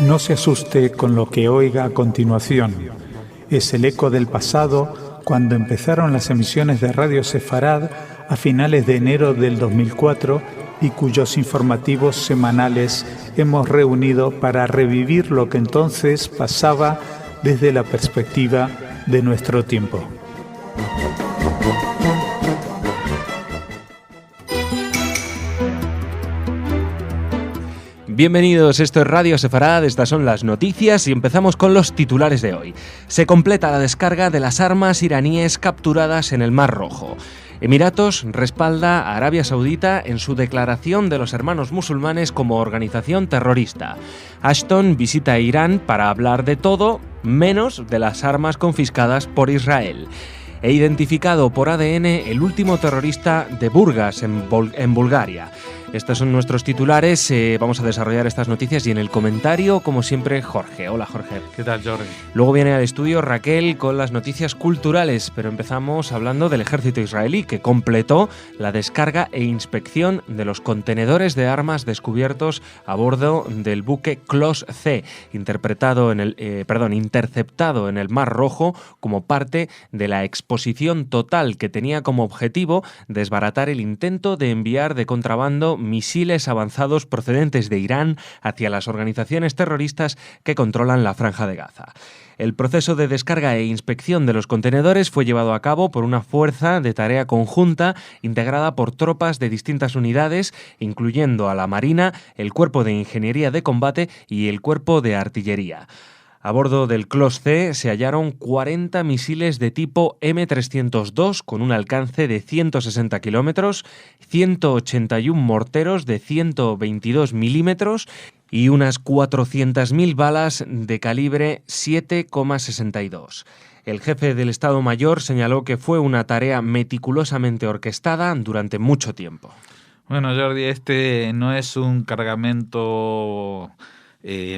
No se asuste con lo que oiga a continuación. Es el eco del pasado cuando empezaron las emisiones de Radio Sefarad a finales de enero del 2004 y cuyos informativos semanales hemos reunido para revivir lo que entonces pasaba desde la perspectiva de nuestro tiempo. Bienvenidos, esto es Radio Sefarad, estas son las noticias y empezamos con los titulares de hoy. Se completa la descarga de las armas iraníes capturadas en el Mar Rojo. Emiratos respalda a Arabia Saudita en su declaración de los hermanos musulmanes como organización terrorista. Ashton visita Irán para hablar de todo, menos de las armas confiscadas por Israel. He identificado por ADN el último terrorista de Burgas, en Bulgaria. Estos son nuestros titulares, vamos a desarrollar estas noticias y en el comentario, como siempre, Jorge. Hola, Jorge. ¿Qué tal, Jorge? Luego viene al estudio Raquel con las noticias culturales, pero empezamos hablando del ejército israelí, que completó la descarga e inspección de los contenedores de armas descubiertos a bordo del buque Klos C, interceptado en el Mar Rojo como parte de la exposición total que tenía como objetivo desbaratar el intento de enviar de contrabando misiles avanzados procedentes de Irán hacia las organizaciones terroristas que controlan la Franja de Gaza. El proceso de descarga e inspección de los contenedores fue llevado a cabo por una fuerza de tarea conjunta integrada por tropas de distintas unidades, incluyendo a la Marina, el Cuerpo de Ingeniería de Combate y el Cuerpo de Artillería. A bordo del Klos C se hallaron 40 misiles de tipo M302 con un alcance de 160 kilómetros, 181 morteros de 122 milímetros y unas 400.000 balas de calibre 7,62. El jefe del Estado Mayor señaló que fue una tarea meticulosamente orquestada durante mucho tiempo. Bueno, Jordi, este no es un cargamento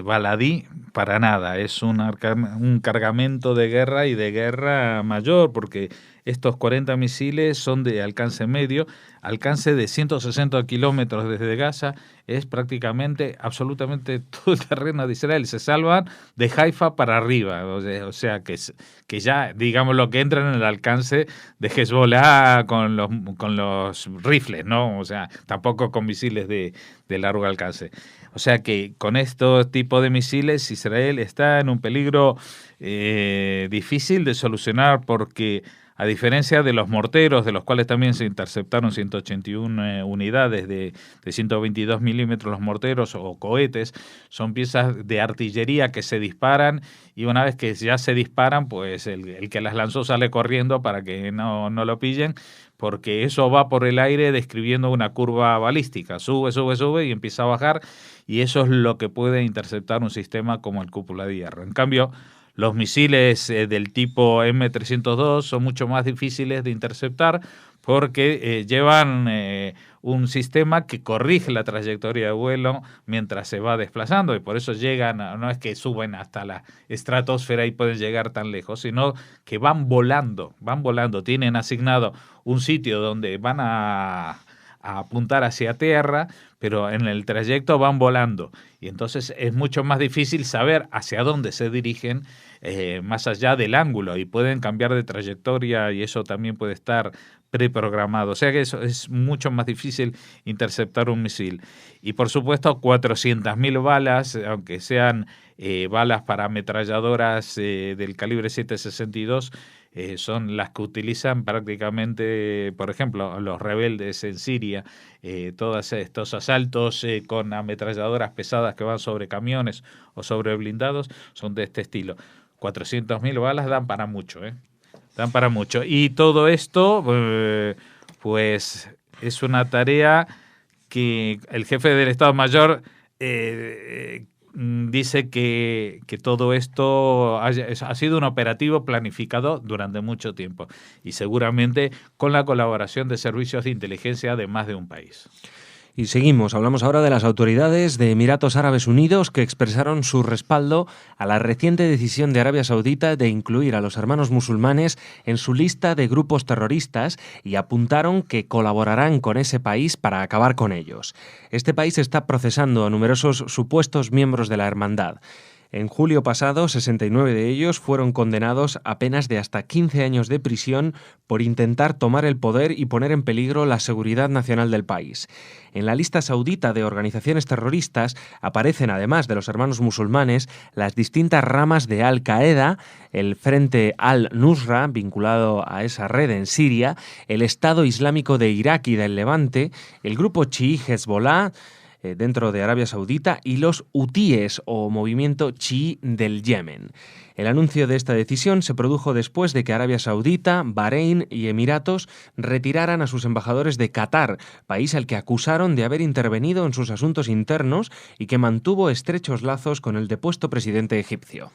baladí para nada, es un cargamento de guerra y de guerra mayor, porque estos 40 misiles son de alcance medio, alcance de 160 kilómetros desde Gaza, es prácticamente absolutamente todo el terreno de Israel, se salvan de Haifa para arriba, o sea que ya, digamos, lo que entra en el alcance de Hezbollah con los rifles, ¿no? O sea, tampoco con misiles de largo alcance. O sea que con estos tipos de misiles Israel está en un peligro difícil de solucionar, porque a diferencia de los morteros, de los cuales también se interceptaron 181 unidades de 122 milímetros los morteros o cohetes, son piezas de artillería que se disparan y una vez que ya se disparan, pues el que las lanzó sale corriendo para que no lo pillen, porque eso va por el aire describiendo una curva balística, sube y empieza a bajar, y eso es lo que puede interceptar un sistema como el Cúpula de Hierro. En cambio, los misiles del tipo M302 son mucho más difíciles de interceptar porque llevan un sistema que corrige la trayectoria de vuelo mientras se va desplazando, y por eso llegan, no es que suben hasta la estratosfera y pueden llegar tan lejos, sino que van volando, tienen asignado un sitio donde van a apuntar hacia tierra, pero en el trayecto van volando, y entonces es mucho más difícil saber hacia dónde se dirigen más allá del ángulo, y pueden cambiar de trayectoria y eso también puede estar preprogramado. O sea que eso es mucho más difícil interceptar un misil. Y por supuesto 400.000 balas, aunque sean balas para ametralladoras del calibre 7.62, son las que utilizan prácticamente, por ejemplo, los rebeldes en Siria, todos estos asaltos con ametralladoras pesadas que van sobre camiones o sobre blindados, son de este estilo. 400.000 balas dan para mucho, dan para mucho. Y todo esto, pues, es una tarea que el jefe del Estado Mayor dice que todo esto ha sido un operativo planificado durante mucho tiempo y seguramente con la colaboración de servicios de inteligencia de más de un país. Y seguimos, hablamos ahora de las autoridades de Emiratos Árabes Unidos que expresaron su respaldo a la reciente decisión de Arabia Saudita de incluir a los hermanos musulmanes en su lista de grupos terroristas y apuntaron que colaborarán con ese país para acabar con ellos. Este país está procesando a numerosos supuestos miembros de la hermandad. En julio pasado, 69 de ellos fueron condenados a penas de hasta 15 años de prisión por intentar tomar el poder y poner en peligro la seguridad nacional del país. En la lista saudita de organizaciones terroristas aparecen, además de los hermanos musulmanes, las distintas ramas de Al-Qaeda, el Frente Al-Nusra, vinculado a esa red en Siria, el Estado Islámico de Irak y del Levante, el grupo chií Hezbollah, dentro de Arabia Saudita, y los hutíes o movimiento chií del Yemen. El anuncio de esta decisión se produjo después de que Arabia Saudita, Bahrein y Emiratos retiraran a sus embajadores de Qatar, país al que acusaron de haber intervenido en sus asuntos internos y que mantuvo estrechos lazos con el depuesto presidente egipcio.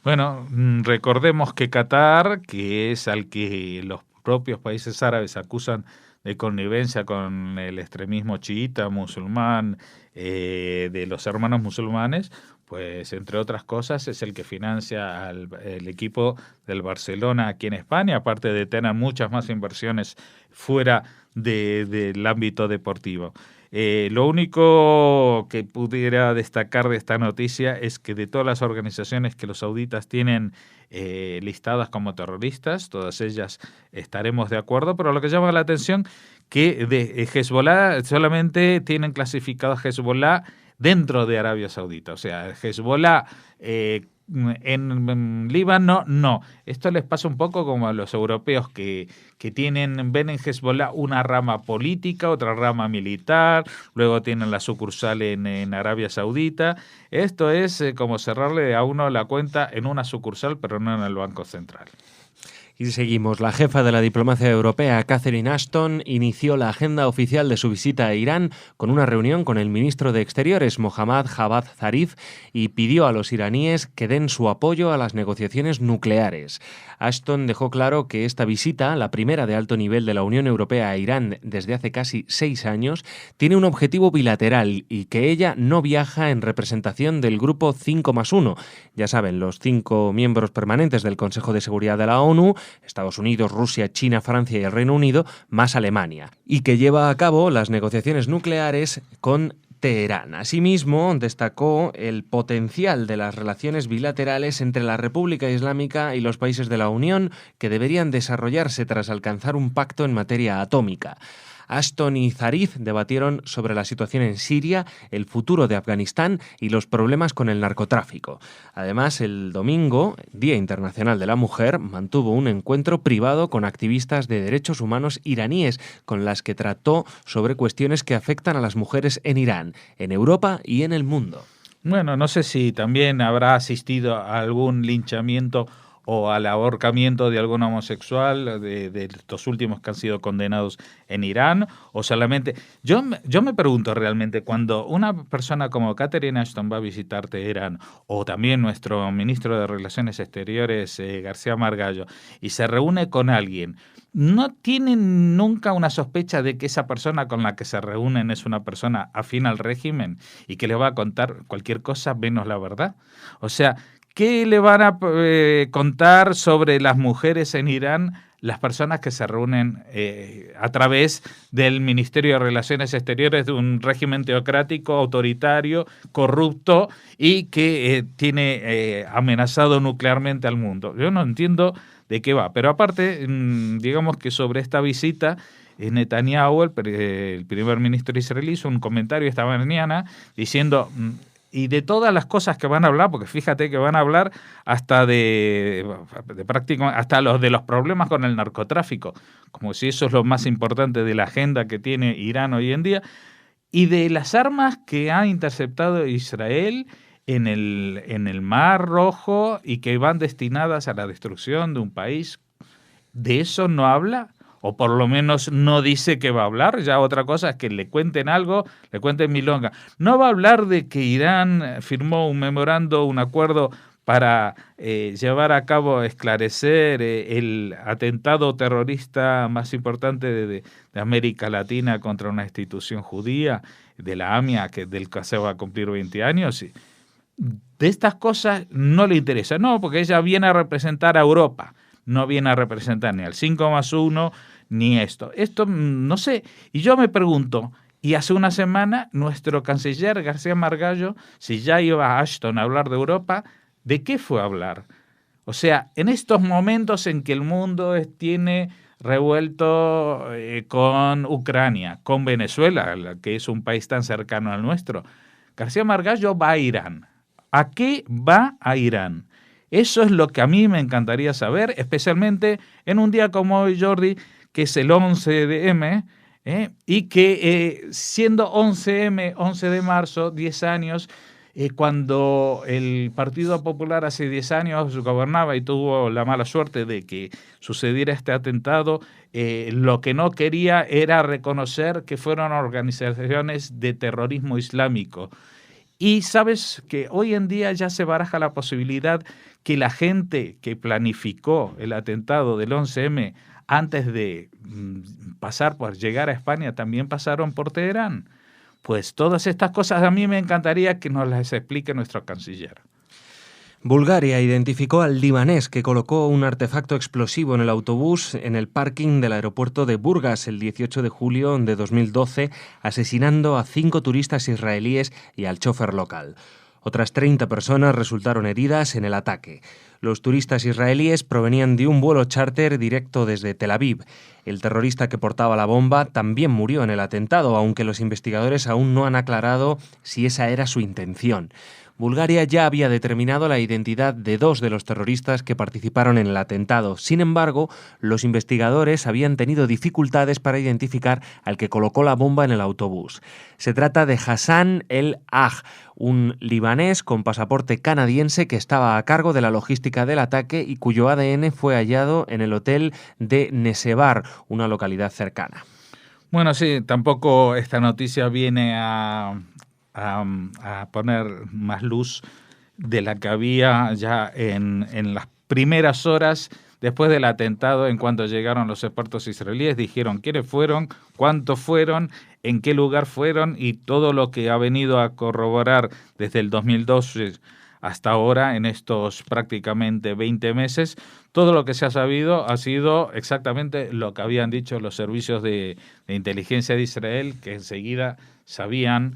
Bueno, recordemos que Qatar, que es al que los propios países árabes acusan de connivencia con el extremismo chiita, musulmán, de los hermanos musulmanes, pues entre otras cosas es el que financia el equipo del Barcelona aquí en España, aparte de tener muchas más inversiones fuera del ámbito deportivo. Lo único que pudiera destacar de esta noticia es que de todas las organizaciones que los sauditas tienen listadas como terroristas, todas ellas estaremos de acuerdo, pero lo que llama la atención que de Hezbollah solamente tienen clasificado a Hezbollah dentro de Arabia Saudita, o sea, Hezbollah en Líbano no. Esto les pasa un poco como a los europeos que ven en Hezbollah una rama política, otra rama militar, luego tienen la sucursal en Arabia Saudita. Esto es como cerrarle a uno la cuenta en una sucursal, pero no en el Banco Central. Y seguimos. La jefa de la diplomacia europea, Catherine Ashton, inició la agenda oficial de su visita a Irán con una reunión con el ministro de Exteriores, Mohammad Javad Zarif, y pidió a los iraníes que den su apoyo a las negociaciones nucleares. Ashton dejó claro que esta visita, la primera de alto nivel de la Unión Europea a Irán desde hace casi 6 años, tiene un objetivo bilateral y que ella no viaja en representación del grupo 5+1. Ya saben, los 5 miembros permanentes del Consejo de Seguridad de la ONU, Estados Unidos, Rusia, China, Francia y el Reino Unido, más Alemania, y que lleva a cabo las negociaciones nucleares con Teherán. Asimismo, destacó el potencial de las relaciones bilaterales entre la República Islámica y los países de la Unión que deberían desarrollarse tras alcanzar un pacto en materia atómica. Ashton y Zarif debatieron sobre la situación en Siria, el futuro de Afganistán y los problemas con el narcotráfico. Además, el domingo, Día Internacional de la Mujer, mantuvo un encuentro privado con activistas de derechos humanos iraníes, con las que trató sobre cuestiones que afectan a las mujeres en Irán, en Europa y en el mundo. Bueno, no sé si también habrá asistido a algún linchamiento o al ahorcamiento de algún homosexual de estos últimos que han sido condenados en Irán, o solamente... Yo me pregunto realmente, cuando una persona como Catherine Ashton va a visitar Teherán, o también nuestro ministro de Relaciones Exteriores, García Margallo, y se reúne con alguien, ¿no tienen nunca una sospecha de que esa persona con la que se reúnen es una persona afín al régimen y que le va a contar cualquier cosa menos la verdad? O sea, ¿qué le van a contar sobre las mujeres en Irán las personas que se reúnen a través del Ministerio de Relaciones Exteriores de un régimen teocrático, autoritario, corrupto y que tiene amenazado nuclearmente al mundo? Yo no entiendo de qué va. Pero aparte, digamos que sobre esta visita, Netanyahu, el primer ministro israelí, hizo un comentario esta mañana diciendo... Y de todas las cosas que van a hablar, porque fíjate que van a hablar hasta hasta de los problemas con el narcotráfico, como si eso es lo más importante de la agenda que tiene Irán hoy en día, y de las armas que ha interceptado Israel en el Mar Rojo y que van destinadas a la destrucción de un país. ¿De eso no habla? O por lo menos no dice que va a hablar. Ya otra cosa es que le cuenten algo, le cuenten milonga. No va a hablar de que Irán firmó un acuerdo para llevar a cabo, esclarecer el atentado terrorista más importante de América Latina contra una institución judía, de la AMIA, del que se va a cumplir 20 años. De estas cosas no le interesa, no, porque ella viene a representar a Europa, no viene a representar ni al 5+1, ni esto. Esto no sé, y yo me pregunto, y hace una semana nuestro canciller García Margallo, si ya iba a Ashton a hablar de Europa, ¿de qué fue a hablar? O sea, en estos momentos en que el mundo tiene revuelto con Ucrania, con Venezuela, que es un país tan cercano al nuestro, García Margallo va a Irán. ¿A qué va a Irán? Eso es lo que a mí me encantaría saber, especialmente en un día como hoy, Jordi, que es el 11M, y que siendo 11M, 11 de marzo, 10 años, cuando el Partido Popular hace 10 años gobernaba y tuvo la mala suerte de que sucediera este atentado, lo que no quería era reconocer que fueron organizaciones de terrorismo islámico. Y sabes que hoy en día ya se baraja la posibilidad que la gente que planificó el atentado del 11M antes de pasar por llegar a España también pasaron por Teherán. Pues todas estas cosas a mí me encantaría que nos las explique nuestro canciller. Bulgaria identificó al libanés que colocó un artefacto explosivo en el autobús en el parking del aeropuerto de Burgas el 18 de julio de 2012, asesinando a 5 turistas israelíes y al chofer local. Otras 30 personas resultaron heridas en el ataque. Los turistas israelíes provenían de un vuelo charter directo desde Tel Aviv. El terrorista que portaba la bomba también murió en el atentado, aunque los investigadores aún no han aclarado si esa era su intención. Bulgaria ya había determinado la identidad de 2 de los terroristas que participaron en el atentado. Sin embargo, los investigadores habían tenido dificultades para identificar al que colocó la bomba en el autobús. Se trata de Hassan El-Haj, un libanés con pasaporte canadiense que estaba a cargo de la logística del ataque y cuyo ADN fue hallado en el hotel de Nesebar, una localidad cercana. Bueno, sí, tampoco esta noticia viene a poner más luz de la que había ya en las primeras horas después del atentado. En cuanto llegaron los expertos israelíes, dijeron quiénes fueron, cuántos fueron, en qué lugar fueron, y todo lo que ha venido a corroborar desde el 2012 hasta ahora, en estos prácticamente 20 meses, todo lo que se ha sabido ha sido exactamente lo que habían dicho los servicios de inteligencia de Israel, que enseguida sabían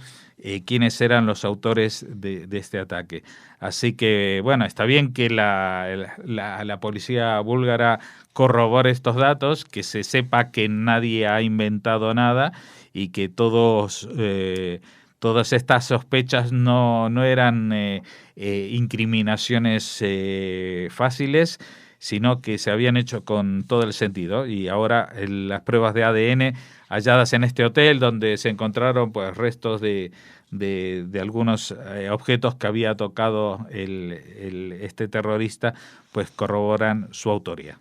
quiénes eran los autores de este ataque. Así que, bueno, está bien que la policía búlgara corrobore estos datos, que se sepa que nadie ha inventado nada y que todas estas sospechas no eran incriminaciones fáciles, sino que se habían hecho con todo el sentido. Y ahora las pruebas de ADN halladas en este hotel, donde se encontraron pues restos de algunos objetos que había tocado este terrorista, pues corroboran su autoría.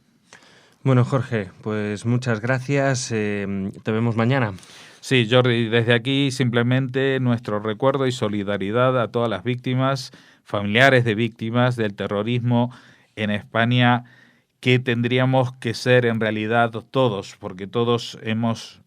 Bueno, Jorge, pues muchas gracias. Te vemos mañana. Sí, Jordi, desde aquí simplemente nuestro recuerdo y solidaridad a todas las víctimas, familiares de víctimas del terrorismo en España, que tendríamos que ser en realidad todos, porque todos hemos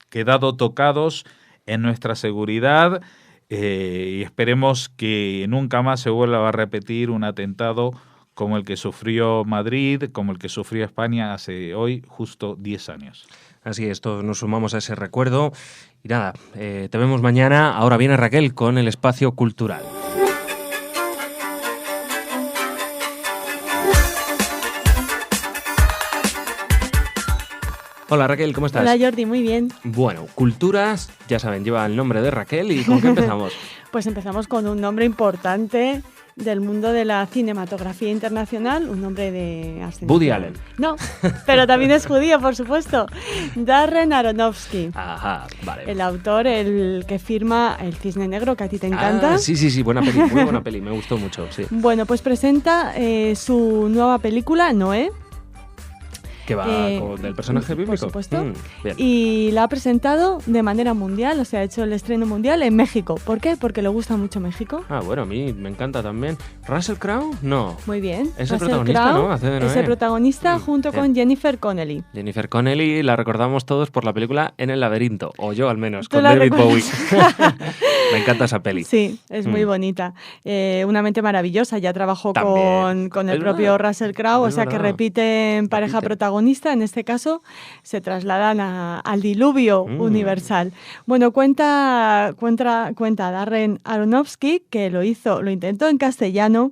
quedado tocados en nuestra seguridad, y esperemos que nunca más se vuelva a repetir un atentado como el que sufrió Madrid, como el que sufrió España hace hoy justo 10 años. Así es, todos nos sumamos a ese recuerdo. Y nada, te vemos mañana. Ahora viene Raquel con el espacio cultural. Hola Raquel, ¿cómo estás? Hola Jordi, muy bien. Bueno, Culturas, ya saben, lleva el nombre de Raquel. ¿Y con qué empezamos? Pues empezamos con un nombre importante del mundo de la cinematografía internacional, un nombre de ascendencia. Woody Allen. No, pero también es judío, por supuesto. Darren Aronofsky. Ajá, vale. El autor, el que firma El Cisne Negro, que a ti te encanta. Ah, sí, buena peli, muy buena peli, me gustó mucho, sí. Bueno, pues presenta su nueva película, Noé. Que va del personaje bíblico. Por supuesto. Bien. Y la ha presentado de manera mundial, o sea, ha hecho el estreno mundial en México. ¿Por qué? Porque le gusta mucho México. Ah, bueno, a mí me encanta también. ¿Russell Crowe? No. Muy bien. Es el Russell protagonista, Crowe ¿no? Hace de Noé. es el protagonista junto bien. con Jennifer Connelly. Jennifer Connelly la recordamos todos por la película En el laberinto, o yo al menos, ¿Tú con la David Bowie. recuerdas? Me encanta esa peli. Sí, es muy bonita. Una mente maravillosa, ya trabajó También. con el Es propio verdad. Russell Crowe, o Es sea que verdad. repiten pareja protagonista, en este caso se trasladan al diluvio universal. Bueno, cuenta Darren Aronofsky que lo intentó en castellano,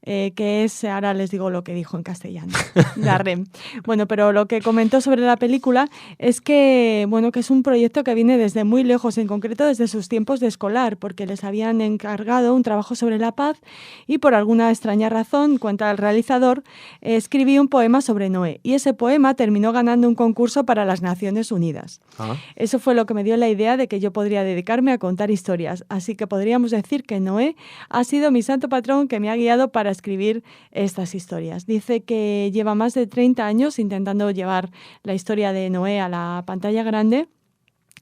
que es, ahora les digo lo que dijo en castellano, Darren. Bueno, pero lo que comentó sobre la película es que, bueno, que es un proyecto que viene desde muy lejos, en concreto desde sus tiempos de escolar, porque les habían encargado un trabajo sobre la paz y por alguna extraña razón, cuenta el realizador, escribí un poema sobre Noé y ese poema terminó ganando un concurso para las Naciones Unidas. Ah. Eso fue lo que me dio la idea de que yo podría dedicarme a contar historias, así que podríamos decir que Noé ha sido mi santo patrón que me ha guiado para escribir estas historias. Dice que lleva más de 30 años intentando llevar la historia de Noé a la pantalla grande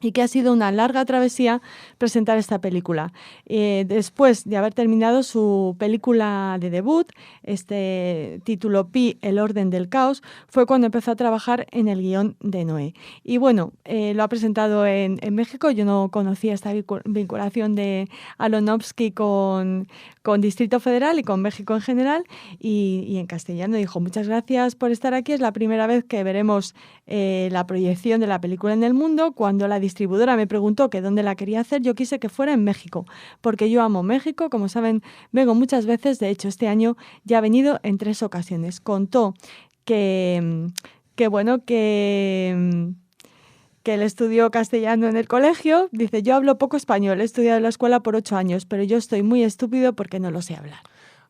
y que ha sido una larga travesía presentar esta película. Después de haber terminado su película de debut, este título Pi, el orden del caos, fue cuando empezó a trabajar en el guión de Noé. Y bueno, lo ha presentado en México. Yo no conocía esta vinculación de Aronofsky con Distrito Federal y con México en general, y en castellano dijo: muchas gracias por estar aquí, es la primera vez que veremos la proyección de la película en el mundo. Cuando la distribuidora me preguntó que dónde la quería hacer, yo quise que fuera en México, porque yo amo México, como saben, vengo muchas veces, de hecho este año ya he venido en 3 ocasiones. Contó que él estudió castellano en el colegio. Dice: yo hablo poco español, he estudiado en la escuela por 8 años, pero yo estoy muy estúpido porque no lo sé hablar.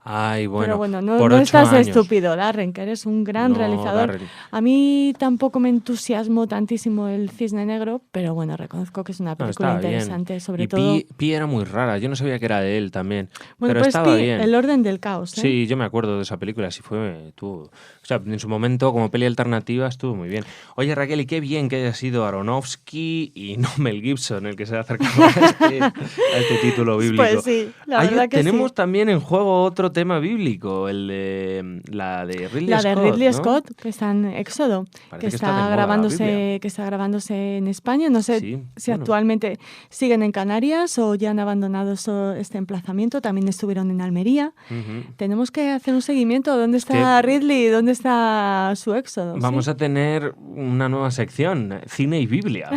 Ay, bueno, pero bueno, no por 8 estás años. estúpido, Darren, que eres un gran realizador. Darren. A mí tampoco me entusiasmó tantísimo el Cisne Negro, pero bueno, reconozco que es una película interesante, bien. sobre y todo. Pi era muy rara, yo no sabía que era de él también, Bueno, pero pues estaba Pi, bien. el orden del caos, ¿eh? Sí, yo me acuerdo de esa película, sí fue, o sea, en su momento como peli alternativa estuvo muy bien. Oye, Raquel, y qué bien que haya sido Aronofsky y no Mel Gibson el que se ha acercado a este título bíblico. Pues sí, la verdad que tenemos sí. también en juego otro tema bíblico, el de la de Ridley Scott. La de Ridley ¿no? Scott, que está en Éxodo, Parece que está de está moda la Biblia. grabándose en España. No sé Sí, si bueno. actualmente siguen en Canarias o ya han abandonado este emplazamiento. También estuvieron en Almería. Ujú. Tenemos que hacer un seguimiento. ¿Dónde está Ridley? ¿Dónde está su Éxodo? Vamos ¿Sí? a tener una nueva sección, cine y Biblia.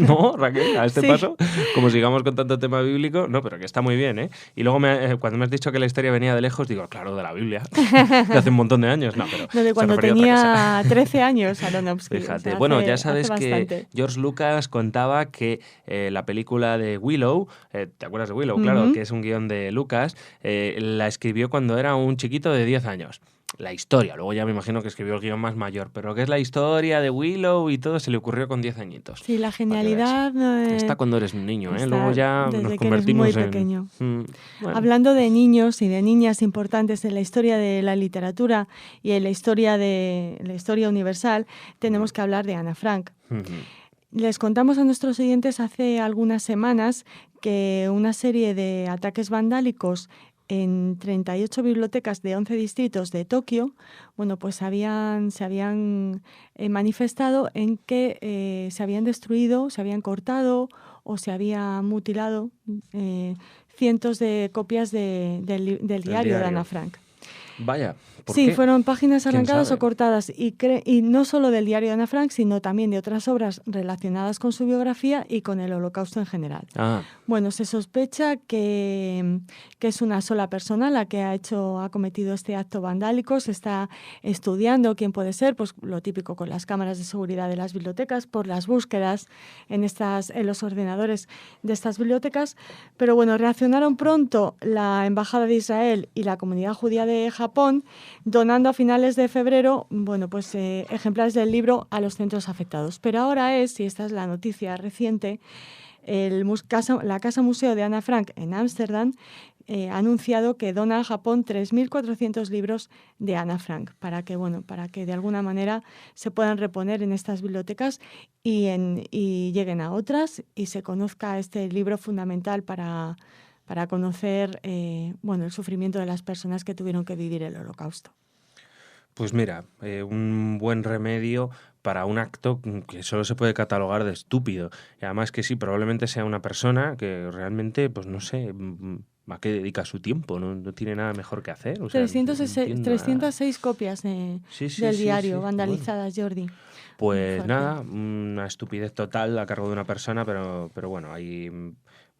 ¿No, Raquel? A este Sí. paso, como sigamos con tanto tema bíblico, no, pero que está muy bien, ¿eh? Y luego cuando me has dicho que la historia venía de lejos, digo, claro, de la Biblia, de hace un montón de años. No, pero No, de cuando se refería a otra tenía cosa. 13 años, Aronofsky. Fíjate, O sea, bueno, ya hace sabes que bastante. George Lucas contaba que la película de Willow, ¿te acuerdas de Willow? Claro, Ujú. que es un guión de Lucas, la escribió cuando era un chiquito de 10 años. La historia, luego ya me imagino que escribió el guión más mayor, pero que es la historia de Willow y todo se le ocurrió con 10 añitos. Sí, la Para que veas. genialidad Está cuando eres un niño, ¿eh? está Luego ya desde nos que eres convertimos muy en... pequeño. Bueno. Hablando de niños y de niñas importantes en la historia de la literatura y en la historia universal, tenemos que hablar de Ana Frank. Ujú. Les contamos a nuestros oyentes hace algunas semanas que una serie de ataques vandálicos en 38 bibliotecas de 11 distritos de Tokio, bueno, pues se habían manifestado en que se habían destruido, se habían cortado o se habían mutilado cientos de copias del diario de Ana Frank. Vaya, ¿por Sí, qué? fueron páginas ¿Quién arrancadas sabe? o cortadas y no solo del diario de Ana Frank, sino también de otras obras relacionadas con su biografía y con el Holocausto en general. Ah, Bueno, se sospecha que es una sola persona la que ha cometido este acto vandálico. Se está estudiando quién puede ser, pues lo típico con las cámaras de seguridad de las bibliotecas, por las búsquedas en los ordenadores de estas bibliotecas. Pero bueno, reaccionaron pronto la Embajada de Israel y la comunidad judía de Japón, donando a finales de febrero, bueno, pues ejemplares del libro a los centros afectados. Pero ahora y esta es la noticia reciente, la Casa Museo de Ana Frank en Ámsterdam ha anunciado que dona a Japón 3.400 libros de Ana Frank para que de alguna manera se puedan reponer en estas bibliotecas y lleguen a otras y se conozca este libro fundamental para conocer el sufrimiento de las personas que tuvieron que vivir el Holocausto. Pues mira, un buen remedio para un acto que solo se puede catalogar de estúpido. Y además que sí, probablemente sea una persona que realmente, pues no sé, ¿a qué dedica su tiempo? No tiene nada mejor que hacer. O sea, 306 copias del diario vandalizadas, bueno. Jordi. Pues nada, una estupidez total a cargo de una persona, pero bueno, hay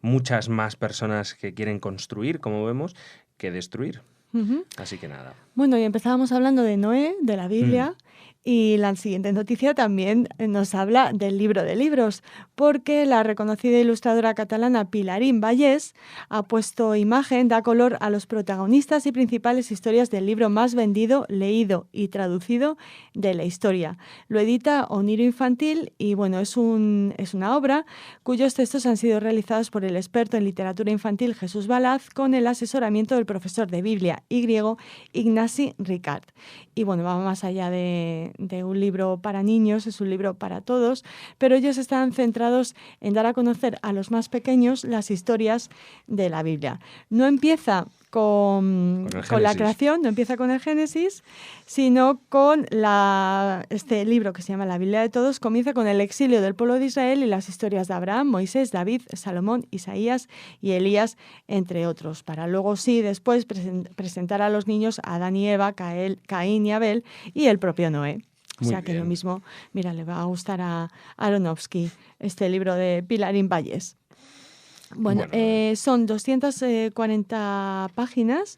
muchas más personas que quieren construir, como vemos, que destruir. Uh-huh. Así que nada. Bueno, y empezábamos hablando de Noé, de la Biblia, y la siguiente noticia también nos habla del libro de libros, porque la reconocida ilustradora catalana Pilarín Vallès ha puesto imagen, da color a los protagonistas y principales historias del libro más vendido, leído y traducido de la historia. Lo edita Oniro Infantil y bueno, es una obra cuyos textos han sido realizados por el experto en literatura infantil Jesús Balaz con el asesoramiento del profesor de Biblia y griego Ignasi Ricard. Y bueno, va más allá de un libro para niños, es un libro para todos, pero ellos están centrados en dar a conocer a los más pequeños las historias de la Biblia. No empieza con la creación, no empieza con el Génesis, sino con este libro que se llama La Biblia de Todos, comienza con el exilio del pueblo de Israel y las historias de Abraham, Moisés, David, Salomón, Isaías y Elías, entre otros, para luego después presentar a los niños a Adán y Eva, Caín y Abel y el propio Noé. O sea que lo mismo, mira, le va a gustar a Aronofsky este libro de Pilarín Vallès. Bueno, son 240 páginas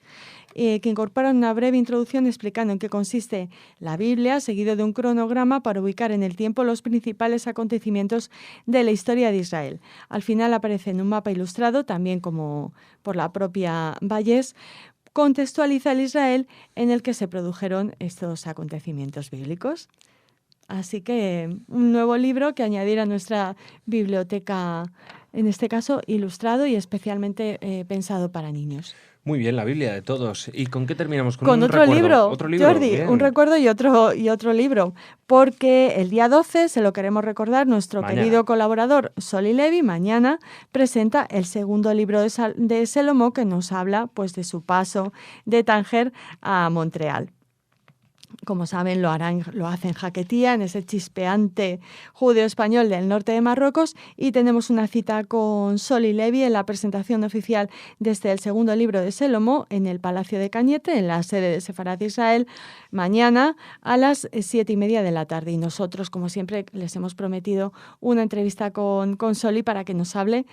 que incorporan una breve introducción explicando en qué consiste la Biblia, seguido de un cronograma para ubicar en el tiempo los principales acontecimientos de la historia de Israel. Al final aparece en un mapa ilustrado, también como por la propia Vallès, contextualiza el Israel en el que se produjeron estos acontecimientos bíblicos. Así que un nuevo libro que añadir a nuestra biblioteca, en este caso ilustrado y especialmente pensado para niños. Muy bien, la Biblia de Todos. ¿Y con qué terminamos? Con otro libro, Jordi, bien. Un recuerdo y otro libro. Porque el día 12, se lo queremos recordar, nuestro querido colaborador Soli Levi mañana presenta el segundo libro de Salomó que nos habla pues de su paso de Tánger a Montreal. Como saben, lo hacen Jaquetía, en ese chispeante judeo-español del norte de Marruecos, y tenemos una cita con Soli Levi en la presentación oficial desde el segundo libro de Salomó en el Palacio de Cañete, en la sede de Sefarad Israel, mañana a las 7:30 de la tarde. Y nosotros, como siempre, les hemos prometido una entrevista con Soli para que nos hable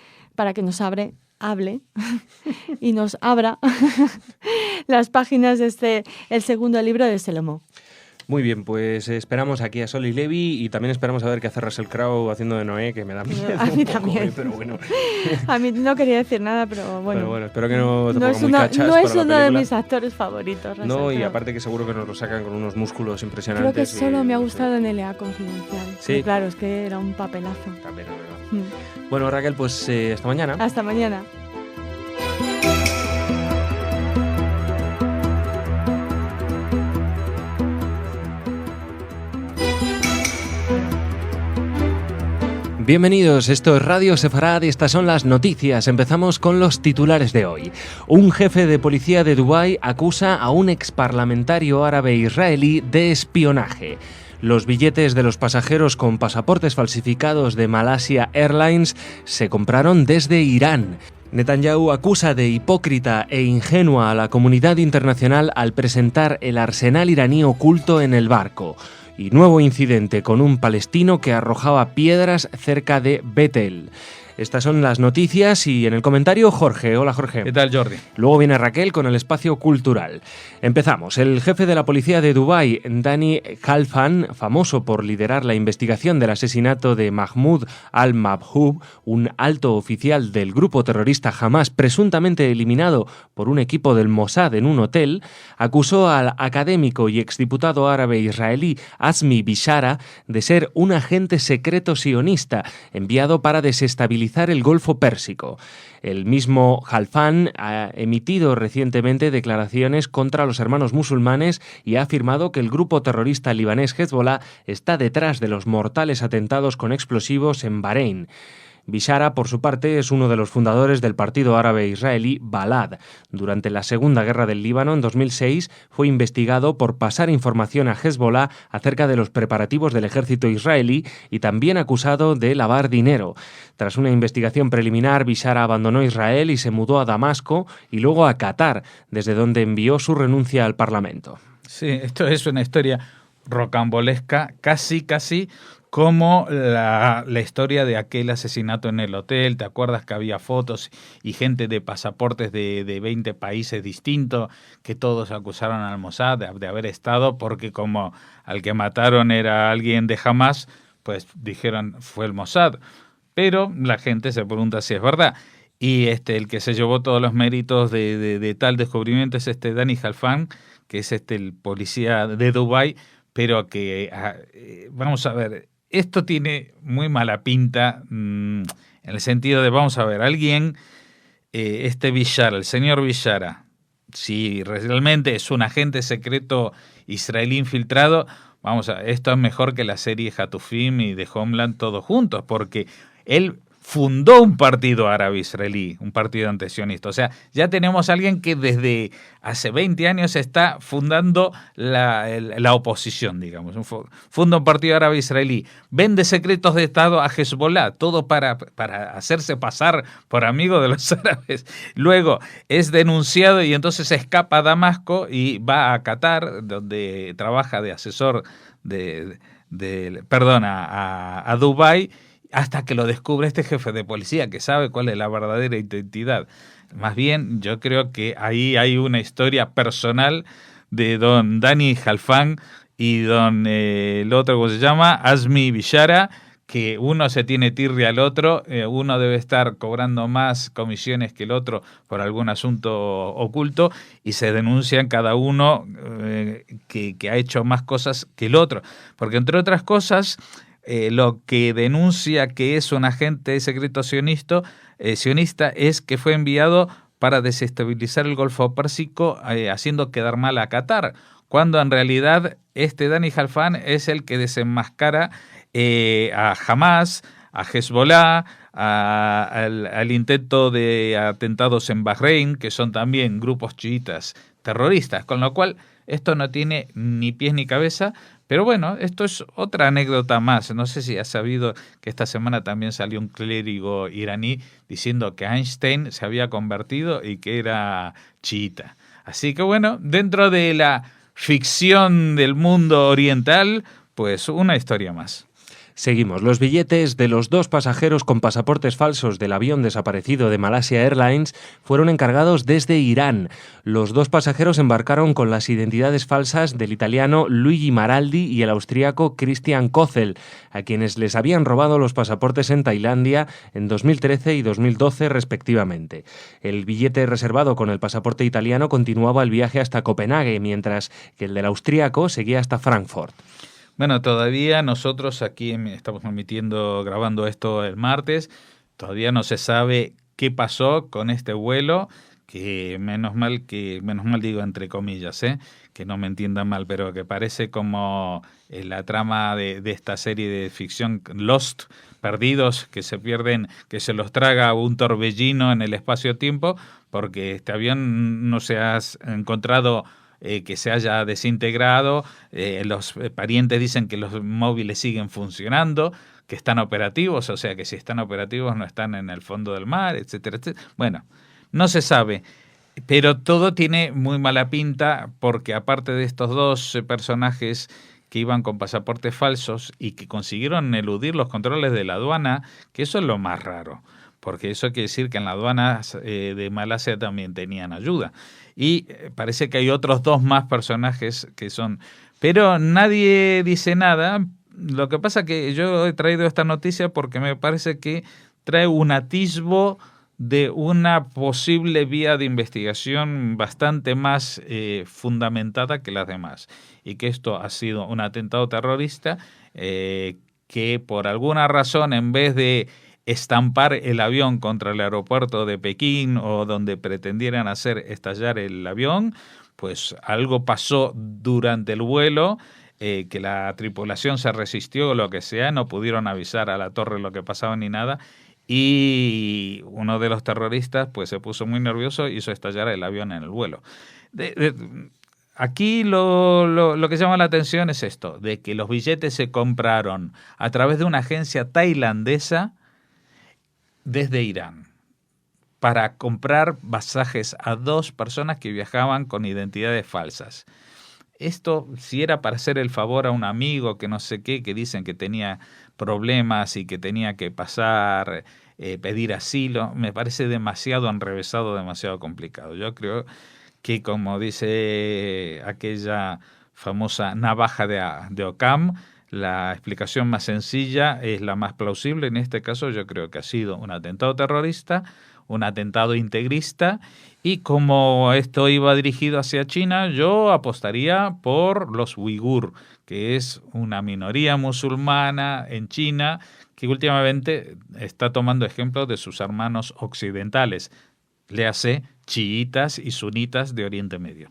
y nos abra las páginas de el segundo libro de Salomó. Muy bien, pues esperamos aquí a Soli Levi y también esperamos a ver qué hace Russell Crowe haciendo de Noé, que me da miedo. A mí también. Pero bueno. A mí no quería decir nada, pero bueno. Pero bueno, espero que no te ponga muy cachas. No es uno de mis actores favoritos, Russell Crowe. Y aparte que seguro que nos lo sacan con unos músculos impresionantes. Creo que solo me ha gustado en L.A. Confidencial. Sí. Pero claro, es que era un papelazo. También, la verdad. Bueno, Raquel, pues hasta mañana. Hasta mañana. Bienvenidos, esto es Radio Sefarad y estas son las noticias. Empezamos con los titulares de hoy. Un jefe de policía de Dubái acusa a un exparlamentario árabe israelí de espionaje. Los billetes de los pasajeros con pasaportes falsificados de Malaysia Airlines se compraron desde Irán. Netanyahu acusa de hipócrita e ingenua a la comunidad internacional al presentar el arsenal iraní oculto en el barco. Y nuevo incidente con un palestino que arrojaba piedras cerca de Betel. Estas son las noticias y en el comentario Jorge. Hola Jorge. ¿Qué tal, Jordi? Luego viene Raquel con el espacio cultural. Empezamos. El jefe de la policía de Dubái, Dani Khalfan, famoso por liderar la investigación del asesinato de Mahmoud al-Mabhouh, un alto oficial del grupo terrorista Hamas presuntamente eliminado por un equipo del Mossad en un hotel, acusó al académico y exdiputado árabe israelí Azmi Bishara de ser un agente secreto sionista enviado para desestabilizar desestabilizar el Golfo Pérsico. El mismo Halfan ha emitido recientemente declaraciones contra los hermanos musulmanes y ha afirmado que el grupo terrorista libanés Hezbollah está detrás de los mortales atentados con explosivos en Bahrein. Bishara, por su parte, es uno de los fundadores del partido árabe israelí Balad. Durante la Segunda Guerra del Líbano, en 2006, fue investigado por pasar información a Hezbollah acerca de los preparativos del ejército israelí y también acusado de lavar dinero. Tras una investigación preliminar, Bishara abandonó Israel y se mudó a Damasco y luego a Qatar, desde donde envió su renuncia al Parlamento. Sí, esto es una historia rocambolesca, casi como la historia de aquel asesinato en el hotel. ¿Te acuerdas que había fotos y gente de pasaportes de 20 países distintos que todos acusaron al Mossad de haber estado, porque como al que mataron era alguien de Hamas, pues dijeron fue el Mossad? Pero la gente se pregunta si es verdad. Y el que se llevó todos los méritos de tal descubrimiento es Dani Halfan, que es el policía de Dubái, pero que, vamos a ver, esto tiene muy mala pinta en el sentido de, vamos a ver, alguien, Bishara, el señor Bishara, si realmente es un agente secreto israelí infiltrado, esto es mejor que la serie Hatufim y de Homeland todos juntos, porque él fundó un partido árabe-israelí, un partido antisionista. O sea, ya tenemos a alguien que desde hace 20 años está fundando la oposición, digamos. Funda un partido árabe-israelí, vende secretos de Estado a Hezbollah, todo para hacerse pasar por amigo de los árabes. Luego es denunciado y entonces escapa a Damasco y va a Qatar, donde trabaja de asesor a Dubái, hasta que lo descubre este jefe de policía que sabe cuál es la verdadera identidad. Más bien, yo creo que ahí hay una historia personal de don Dani Halfan y el otro, ¿cómo se llama? Azmi Bishara, que uno se tiene tirria al otro, uno debe estar cobrando más comisiones que el otro por algún asunto oculto, y se denuncian cada uno que ha hecho más cosas que el otro. Porque entre otras cosas, lo que denuncia que es un agente secreto sionista es que fue enviado para desestabilizar el Golfo Pérsico, haciendo quedar mal a Qatar, cuando en realidad Dani Halfan es el que desenmascara a Hamas, a Hezbollah, al intento de atentados en Bahrein, que son también grupos chiitas terroristas, con lo cual esto no tiene ni pies ni cabeza. Pero bueno, esto es otra anécdota más. No sé si has sabido que esta semana también salió un clérigo iraní diciendo que Einstein se había convertido y que era chiita. Así que bueno, dentro de la ficción del mundo oriental, pues una historia más. Seguimos. Los billetes de los 2 pasajeros con pasaportes falsos del avión desaparecido de Malaysia Airlines fueron encargados desde Irán. Los 2 pasajeros embarcaron con las identidades falsas del italiano Luigi Maraldi y el austríaco Christian Kozel, a quienes les habían robado los pasaportes en Tailandia en 2013 y 2012 respectivamente. El billete reservado con el pasaporte italiano continuaba el viaje hasta Copenhague, mientras que el del austríaco seguía hasta Frankfurt. Bueno, todavía nosotros aquí estamos grabando esto el martes, todavía no se sabe qué pasó con este vuelo, que menos mal digo entre comillas, que no me entiendan mal, pero que parece como la trama de esta serie de ficción Lost, perdidos, que se pierden, que se los traga un torbellino en el espacio-tiempo, porque este avión no se ha encontrado que se haya desintegrado. Los parientes dicen que los móviles siguen funcionando, que están operativos, o sea que si están operativos no están en el fondo del mar, etcétera, etcétera. Bueno, no se sabe, pero todo tiene muy mala pinta, porque aparte de estos 2 personajes que iban con pasaportes falsos y que consiguieron eludir los controles de la aduana, que eso es lo más raro, porque eso quiere decir que en la aduana de Malasia también tenían ayuda. Y parece que hay otros 2 más personajes que son... Pero nadie dice nada. Lo que pasa que yo he traído esta noticia porque me parece que trae un atisbo de una posible vía de investigación bastante más fundamentada que las demás. Y que esto ha sido un atentado terrorista que por alguna razón, en vez de estampar el avión contra el aeropuerto de Pekín o donde pretendieran hacer estallar el avión, pues algo pasó durante el vuelo, que la tripulación se resistió o lo que sea, no pudieron avisar a la torre lo que pasaba ni nada, y uno de los terroristas pues se puso muy nervioso y hizo estallar el avión en el vuelo. Aquí lo que llama la atención es esto, de que los billetes se compraron a través de una agencia tailandesa desde Irán para comprar pasajes a 2 personas que viajaban con identidades falsas. Esto, si era para hacer el favor a un amigo que no sé qué, que dicen que tenía problemas y que tenía que pasar, pedir asilo, me parece demasiado enrevesado, demasiado complicado. Yo creo que, como dice aquella famosa navaja de Occam, la explicación más sencilla es la más plausible. En este caso yo creo que ha sido un atentado terrorista, un atentado integrista, y como esto iba dirigido hacia China, yo apostaría por los uigur, que es una minoría musulmana en China que últimamente está tomando ejemplo de sus hermanos occidentales, léase chiitas y sunitas de Oriente Medio.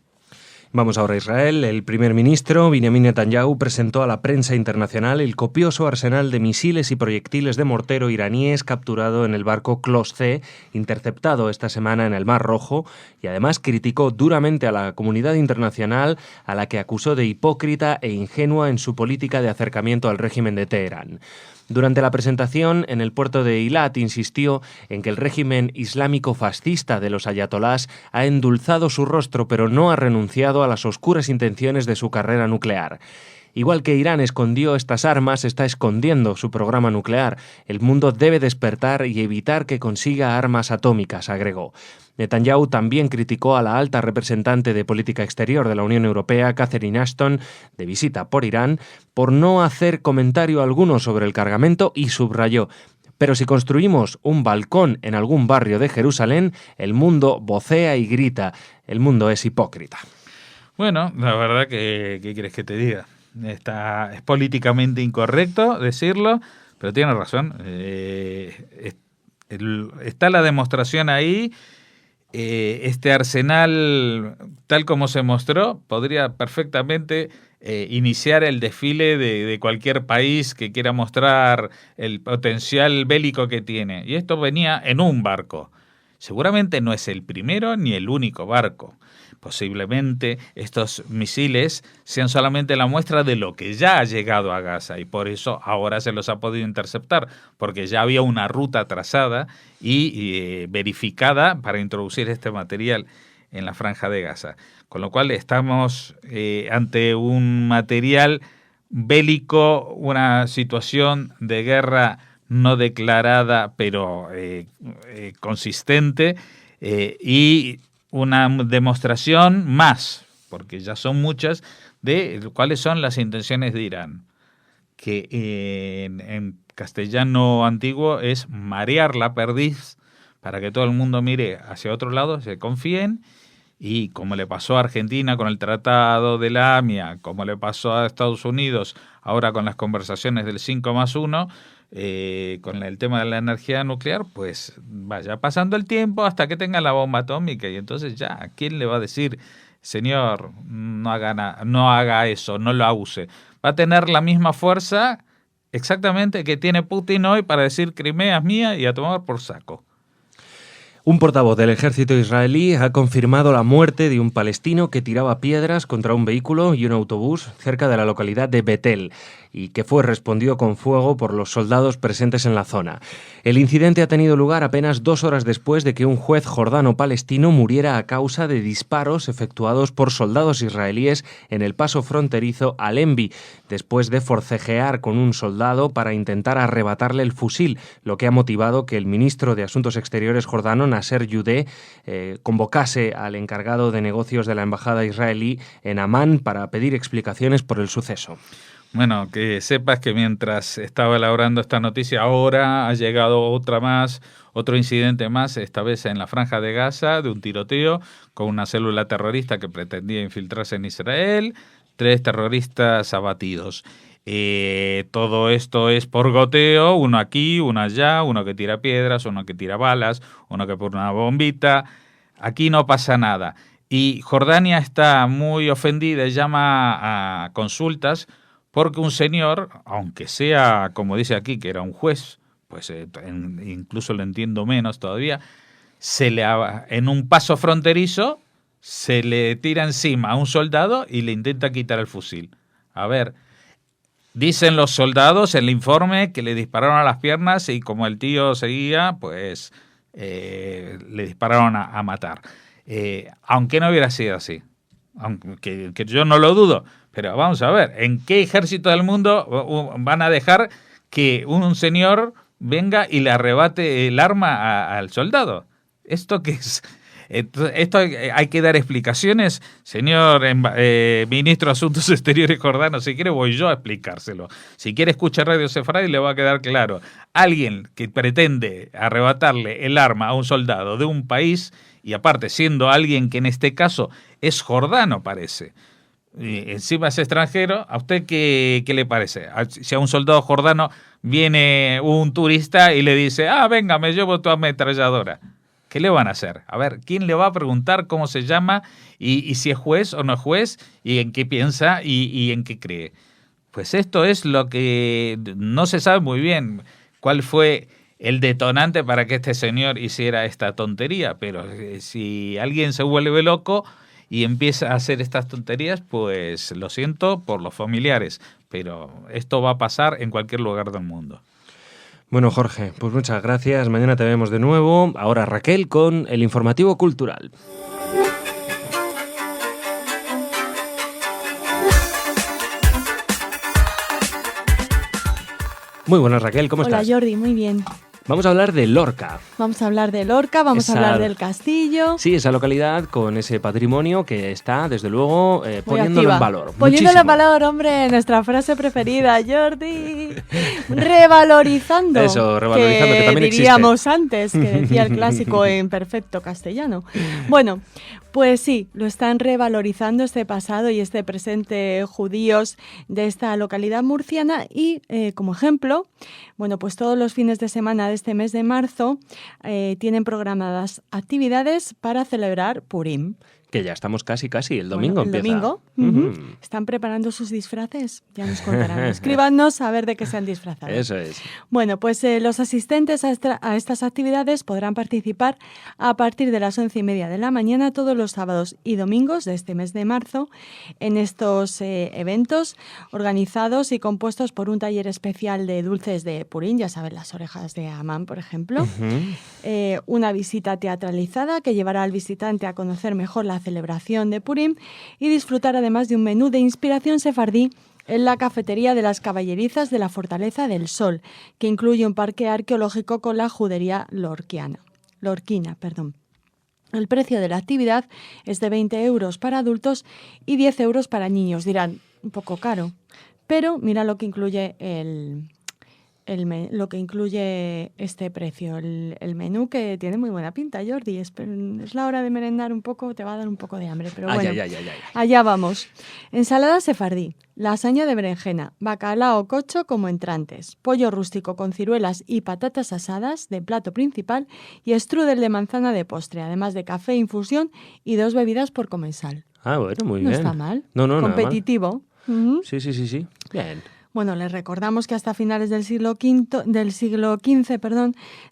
Vamos ahora a Israel. El primer ministro Benjamin Netanyahu presentó a la prensa internacional el copioso arsenal de misiles y proyectiles de mortero iraníes capturado en el barco Klos C, interceptado esta semana en el Mar Rojo, y además criticó duramente a la comunidad internacional, a la que acusó de hipócrita e ingenua en su política de acercamiento al régimen de Teherán. Durante la presentación en el puerto de Eilat insistió en que el régimen islámico fascista de los ayatolás ha endulzado su rostro, pero no ha renunciado a las oscuras intenciones de su carrera nuclear. Igual que Irán escondió estas armas, está escondiendo su programa nuclear. El mundo debe despertar y evitar que consiga armas atómicas, agregó. Netanyahu también criticó a la alta representante de política exterior de la Unión Europea, Catherine Ashton, de visita por Irán, por no hacer comentario alguno sobre el cargamento, y subrayó: pero si construimos un balcón en algún barrio de Jerusalén, el mundo vocea y grita. El mundo es hipócrita. Bueno, la verdad que, ¿qué quieres que te diga? Es políticamente incorrecto decirlo, pero tiene razón. Está la demostración ahí. Este arsenal, tal como se mostró, podría perfectamente iniciar el desfile de cualquier país que quiera mostrar el potencial bélico que tiene. Y esto venía en un barco. Seguramente no es el primero ni el único barco. Posiblemente estos misiles sean solamente la muestra de lo que ya ha llegado a Gaza, y por eso ahora se los ha podido interceptar, porque ya había una ruta trazada y verificada para introducir este material en la franja de Gaza. Con lo cual estamos ante un material bélico, una situación de guerra no declarada, pero consistente, y una demostración más, porque ya son muchas, de cuáles son las intenciones de Irán, que en castellano antiguo es marear la perdiz para que todo el mundo mire hacia otro lado, se confíen, y como le pasó a Argentina con el Tratado de la AMIA, como le pasó a Estados Unidos ahora con las conversaciones del 5+1, con el tema de la energía nuclear, pues vaya pasando el tiempo hasta que tenga la bomba atómica, y entonces ya, ¿a quién le va a decir, señor, no haga eso, no lo use? Va a tener la misma fuerza exactamente que tiene Putin hoy para decir Crimea es mía y a tomar por saco. Un portavoz del ejército israelí ha confirmado la muerte de un palestino que tiraba piedras contra un vehículo y un autobús cerca de la localidad de Betel, y que fue respondido con fuego por los soldados presentes en la zona. El incidente ha tenido lugar apenas 2 horas después de que un juez jordano-palestino muriera a causa de disparos efectuados por soldados israelíes en el paso fronterizo al Envi, después de forcejear con un soldado para intentar arrebatarle el fusil, lo que ha motivado que el ministro de Asuntos Exteriores jordano, Nasser Yudeh, convocase al encargado de negocios de la embajada israelí en Amán para pedir explicaciones por el suceso. Bueno, que sepas que mientras estaba elaborando esta noticia, ahora ha llegado otro incidente más, esta vez en la Franja de Gaza, de un tiroteo con una célula terrorista que pretendía infiltrarse en Israel, 3 terroristas abatidos. Todo esto es por goteo, uno aquí, uno allá, uno que tira piedras, uno que tira balas, uno que pone una bombita. Aquí no pasa nada. Y Jordania está muy ofendida y llama a consultas porque un señor, aunque sea, como dice aquí, que era un juez, pues incluso lo entiendo menos todavía, en un paso fronterizo se le tira encima a un soldado y le intenta quitar el fusil. A ver, dicen los soldados en el informe que le dispararon a las piernas y como el tío seguía, pues le dispararon a matar. Aunque no hubiera sido así, aunque que yo no lo dudo, pero vamos a ver, ¿en qué ejército del mundo van a dejar que un señor venga y le arrebate el arma al soldado? ¿Esto qué es? Esto hay que dar explicaciones, señor ministro de Asuntos Exteriores jordano. Si quiere voy yo a explicárselo. Si quiere escuchar Radio Sefarad y le va a quedar claro. Alguien que pretende arrebatarle el arma a un soldado de un país, y aparte siendo alguien que en este caso es jordano, parece, y encima es extranjero, ¿a usted qué le parece? Si a un soldado jordano viene un turista y le dice, venga, me llevo tu ametralladora, ¿qué le van a hacer? A ver, ¿quién le va a preguntar cómo se llama y si es juez o no es juez y en qué piensa y en qué cree? Pues esto es lo que no se sabe muy bien, cuál fue el detonante para que este señor hiciera esta tontería, pero si alguien se vuelve loco y empieza a hacer estas tonterías, pues lo siento por los familiares, pero esto va a pasar en cualquier lugar del mundo. Bueno, Jorge, pues muchas gracias. Mañana te vemos de nuevo. Ahora Raquel con el informativo cultural. Muy buenas, Raquel, ¿cómo estás? Hola, Jordi, muy bien. Vamos a hablar de Lorca. Vamos a hablar de Lorca, vamos a hablar del castillo. Sí, esa localidad con ese patrimonio que está, desde luego, poniéndolo en valor. Poniéndolo en valor, hombre, nuestra frase preferida, Jordi. Revalorizando. Eso, revalorizando, que también diríamos existe. Antes, que decía el clásico en perfecto castellano. Bueno, pues sí, lo están revalorizando este pasado y este presente judíos de esta localidad murciana y, como ejemplo, bueno, pues todos los fines de semana de este mes de marzo tienen programadas actividades para celebrar Purim. Que ya estamos casi, el domingo empieza. El domingo. ¿Están preparando sus disfraces? Ya nos contarán. Escríbanos a ver de qué se han disfrazado. Eso es. Bueno, pues los asistentes a estas actividades podrán participar a partir de las 11:30 de la mañana todos los sábados y domingos de este mes de marzo en estos eventos organizados y compuestos por un taller especial de dulces de Purim, ya saben, las orejas de Amán, por ejemplo. Una visita teatralizada que llevará al visitante a conocer mejor la celebración de Purim y disfrutar además de un menú de inspiración sefardí en la cafetería de las Caballerizas de la Fortaleza del Sol, que incluye un parque arqueológico con la judería lorquina. El precio de la actividad es de 20 euros para adultos y 10 euros para niños. Dirán, un poco caro, pero mira lo que incluye lo que incluye este precio, el menú, que tiene muy buena pinta, Jordi. Es la hora de merendar un poco, te va a dar un poco de hambre, pero bueno, allá vamos. Ensalada sefardí, lasaña de berenjena, bacalao cocho como entrantes, pollo rústico con ciruelas y patatas asadas de plato principal y strudel de manzana de postre, además de café infusión y 2 bebidas por comensal. Bueno, muy bien. No está mal. No, competitivo. Sí. Bien. Bueno, les recordamos que hasta finales del siglo XV,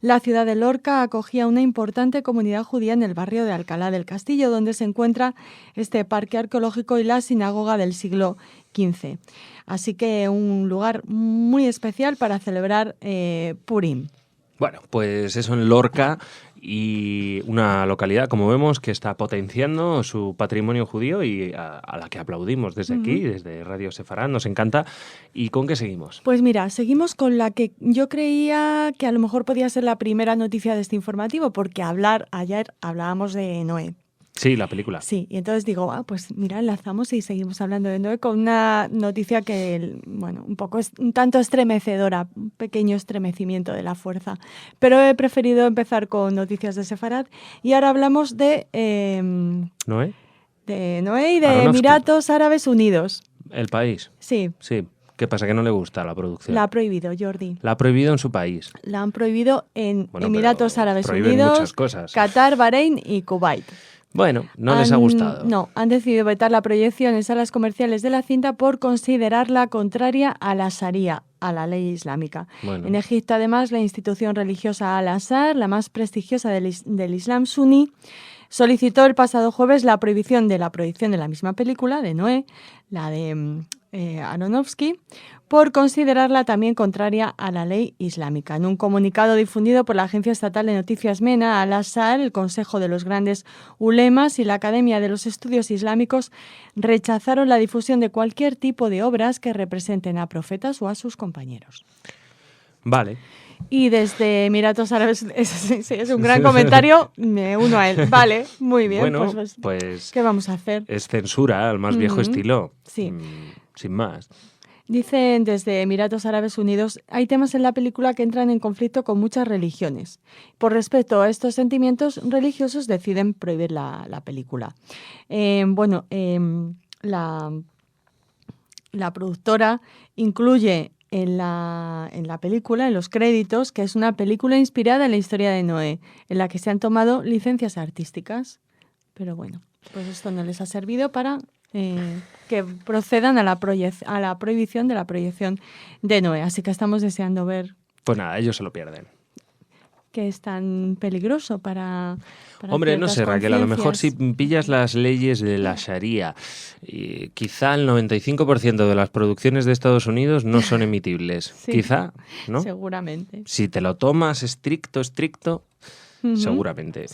la ciudad de Lorca acogía una importante comunidad judía en el barrio de Alcalá del Castillo, donde se encuentra este parque arqueológico y la sinagoga del siglo XV. Así que un lugar muy especial para celebrar Purim. Bueno, pues eso en Lorca, y una localidad, como vemos, que está potenciando su patrimonio judío y a la que aplaudimos desde aquí, desde Radio Sefarad. Nos encanta. ¿Y con qué seguimos? Pues mira, seguimos con la que yo creía que a lo mejor podía ser la primera noticia de este informativo, porque ayer hablábamos de Noé. Sí, la película. Sí, y entonces digo, pues mira, enlazamos y seguimos hablando de Noé con una noticia que, bueno, un tanto estremecedora, un pequeño estremecimiento de la fuerza. Pero he preferido empezar con noticias de Sefarad y ahora hablamos de ¿Noé? De Noé y de Aronofsky. Emiratos Árabes Unidos. El país. Sí. Sí. ¿Qué pasa? ¿Que no le gusta la producción? La ha prohibido, Jordi. La ha prohibido en su país. La han prohibido en Bueno, Emiratos pero Árabes prohíben Unidos, muchas cosas. Qatar, Bahrein y Kuwait. Bueno, no les ha gustado. No, han decidido vetar la proyección en salas comerciales de la cinta por considerarla contraria a la Sharia, a la ley islámica. Bueno. En Egipto, además, la institución religiosa Al-Azhar, la más prestigiosa del Islam suní, solicitó el pasado jueves la prohibición de la misma película, de Noé, la de Aronofsky, por considerarla también contraria a la ley islámica. En un comunicado difundido por la Agencia Estatal de Noticias MENA, Al-Azhar, el Consejo de los Grandes Ulemas y la Academia de los Estudios Islámicos rechazaron la difusión de cualquier tipo de obras que representen a profetas o a sus compañeros. Vale. Y desde Emiratos Árabes, es un gran comentario, me uno a él. Vale, muy bien. Bueno, pues ¿qué vamos a hacer? Es censura al más viejo estilo. Sí. Sin más. Dicen desde Emiratos Árabes Unidos, hay temas en la película que entran en conflicto con muchas religiones. Por respeto a estos sentimientos religiosos deciden prohibir la película. La productora incluye en la película, en los créditos, que es una película inspirada en la historia de Noé, en la que se han tomado licencias artísticas. Pero bueno, pues esto no les ha servido para que procedan a la prohibición de la proyección de Noé. Así que estamos deseando ver... Pues nada, ellos se lo pierden. Que es tan peligroso para Hombre, no sé, Raquel, a lo mejor si pillas las leyes de la Sharia, quizá el 95% de las producciones de Estados Unidos no son emitibles. Sí, quizá, ¿no? Seguramente. Si te lo tomas estricto, seguramente.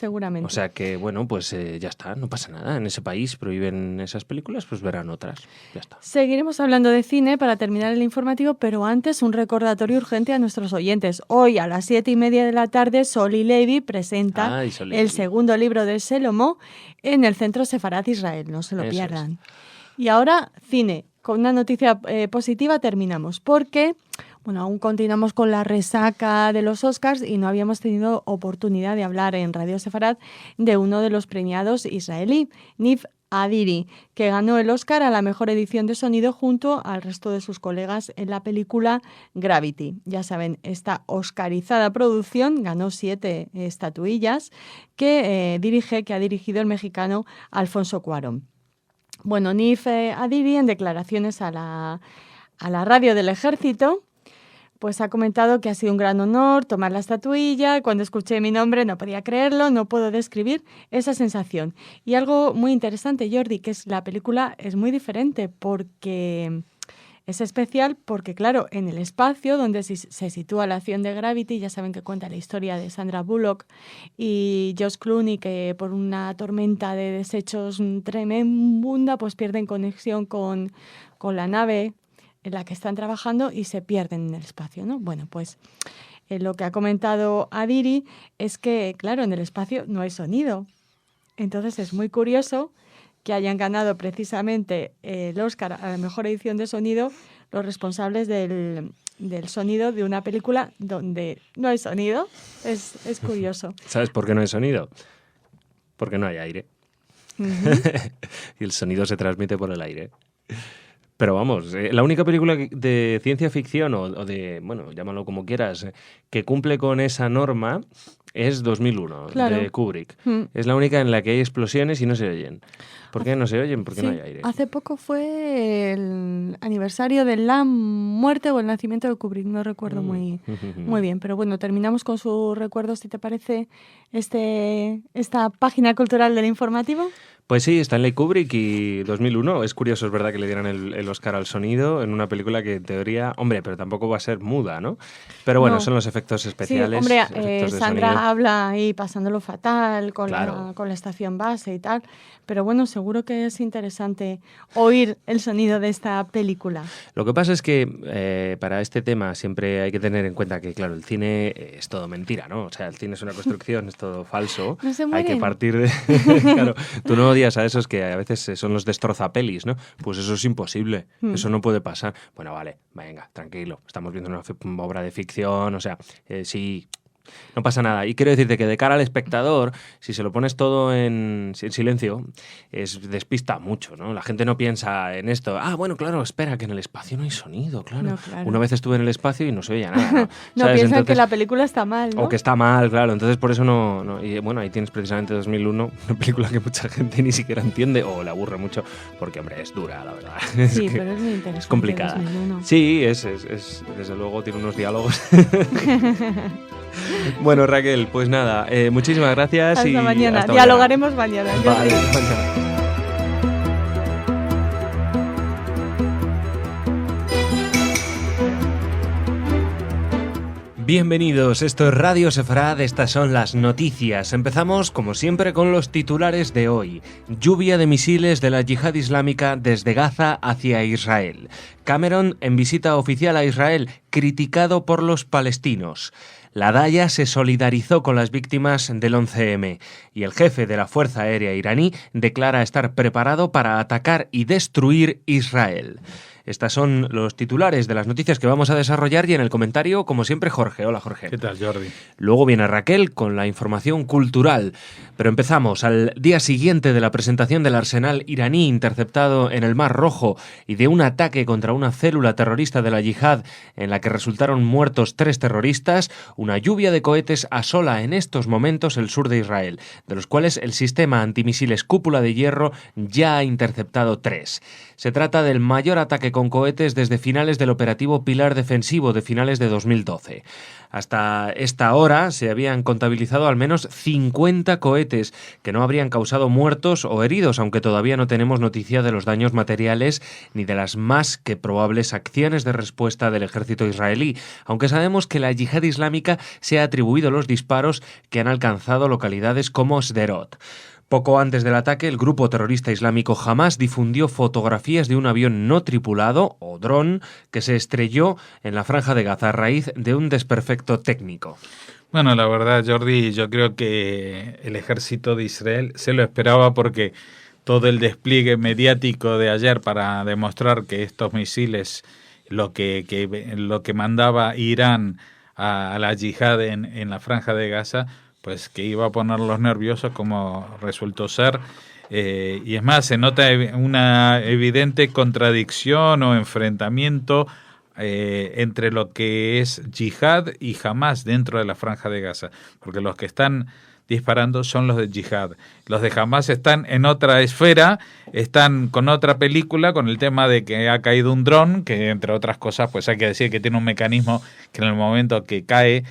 O sea que, bueno, pues ya está, no pasa nada. En ese país prohíben esas películas, pues verán otras. Ya está. Seguiremos hablando de cine para terminar el informativo, pero antes un recordatorio urgente a nuestros oyentes. Hoy a las 7:30 de la tarde, Soli Levi presenta el segundo libro de Shlomo en el Centro Sefarad Israel. No se lo pierdan. Y ahora, cine. Con una noticia positiva terminamos, porque... Bueno, aún continuamos con la resaca de los Oscars y no habíamos tenido oportunidad de hablar en Radio Sefarad de uno de los premiados israelí, Niv Adiri, que ganó el Oscar a la mejor edición de sonido junto al resto de sus colegas en la película Gravity. Ya saben, esta oscarizada producción ganó 7 estatuillas que ha dirigido el mexicano Alfonso Cuarón. Bueno, Niv Adiri, en declaraciones a la radio del Ejército, pues ha comentado que ha sido un gran honor tomar la estatuilla. Cuando escuché mi nombre no podía creerlo, no puedo describir esa sensación. Y algo muy interesante, Jordi, que es la película es muy diferente porque es especial porque, claro, en el espacio donde se sitúa la acción de Gravity, ya saben que cuenta la historia de Sandra Bullock y Josh Clooney, que por una tormenta de desechos tremenda, pues pierden conexión con la nave en la que están trabajando y se pierden en el espacio, ¿no? Bueno, pues lo que ha comentado Adiri es que, claro, en el espacio no hay sonido. Entonces es muy curioso que hayan ganado precisamente el Oscar a la mejor edición de sonido los responsables del sonido de una película donde no hay sonido. Es curioso. ¿Sabes por qué no hay sonido? Porque no hay aire. Y el sonido se transmite por el aire. Pero vamos, la única película de ciencia ficción o de, bueno, llámalo como quieras, que cumple con esa norma es 2001, claro, de Kubrick. Es la única en la que hay explosiones y no se oyen. ¿Por qué no se oyen? Porque no hay aire. Hace poco fue el aniversario de la muerte o el nacimiento de Kubrick, no recuerdo muy bien. Pero bueno, terminamos con sus recuerdos, si te parece, esta página cultural del informativo. Pues sí, Stanley Kubrick y 2001. Es curioso, es verdad, que le dieran el Oscar al sonido en una película que en teoría, hombre, pero tampoco va a ser muda, ¿no? Pero bueno, son los efectos especiales. Sí, hombre, Sandra habla ahí pasándolo fatal con la estación base y tal. Pero bueno, seguro que es interesante oír el sonido de esta película. Lo que pasa es que para este tema siempre hay que tener en cuenta que, claro, el cine es todo mentira, ¿no? O sea, el cine es una construcción, es todo falso. No se mueren. Hay que partir de... Claro, tú no odias a esos que a veces son los destrozapelis, ¿no? Pues eso es imposible, eso no puede pasar. Bueno, vale, venga, tranquilo, estamos viendo una obra de ficción, o sea, sí... No pasa nada. Y quiero decirte que de cara al espectador, si se lo pones todo en silencio, despista mucho, ¿no? La gente no piensa en esto. Ah, bueno, claro, espera, que en el espacio no hay sonido, claro. No, claro. Una vez estuve en el espacio y no se oía nada, ¿no? No, ¿Sabes? piensan Entonces, que la película está mal, ¿no? o que está mal, claro. Entonces por eso no. Y bueno, ahí tienes precisamente 2001, una película que mucha gente ni siquiera entiende o le aburre mucho, porque, hombre, es dura, la verdad. Sí, pero es muy interesante. Es complicada. 2001. Sí, desde luego tiene unos diálogos. Bueno, Raquel, pues nada, muchísimas gracias. Hasta y mañana. hasta Dialogaremos mañana. Vale, Jordi. mañana. Bienvenidos, esto es Radio Sefarad, estas son las noticias. Empezamos, como siempre, con los titulares de hoy. Lluvia de misiles de la yihad islámica desde Gaza hacia Israel. Cameron en visita oficial a Israel, criticado por los palestinos. La Daya se solidarizó con las víctimas del 11M y el jefe de la Fuerza Aérea iraní declara estar preparado para atacar y destruir Israel. Estos son los titulares de las noticias que vamos a desarrollar y en el comentario, como siempre, Jorge. Hola, Jorge. ¿Qué tal, Jordi? Luego viene Raquel con la información cultural. Pero empezamos. Al día siguiente de la presentación del arsenal iraní interceptado en el Mar Rojo y de un ataque contra una célula terrorista de la yihad en la que resultaron muertos 3 terroristas, una lluvia de cohetes asola en estos momentos el sur de Israel, de los cuales el sistema antimisiles Cúpula de Hierro ya ha interceptado 3. Se trata del mayor ataque con cohetes desde finales del operativo Pilar Defensivo de finales de 2012. Hasta esta hora se habían contabilizado al menos 50 cohetes que no habrían causado muertos o heridos, aunque todavía no tenemos noticia de los daños materiales ni de las más que probables acciones de respuesta del ejército israelí, aunque sabemos que la yihad islámica se ha atribuido los disparos que han alcanzado localidades como Sderot. Poco antes del ataque, el grupo terrorista islámico Hamás difundió fotografías de un avión no tripulado, o dron, que se estrelló en la franja de Gaza a raíz de un desperfecto técnico. Bueno, la verdad, Jordi, yo creo que el ejército de Israel se lo esperaba porque todo el despliegue mediático de ayer para demostrar que estos misiles, lo que mandaba Irán a la yihad en la franja de Gaza, pues que iba a ponerlos nerviosos como resultó ser. Y es más, se nota una evidente contradicción o enfrentamiento entre lo que es yihad y Hamás dentro de la franja de Gaza, porque los que están disparando son los de yihad. Los de Hamás están en otra esfera, están con otra película, con el tema de que ha caído un dron, que entre otras cosas, pues hay que decir que tiene un mecanismo que en el momento que cae,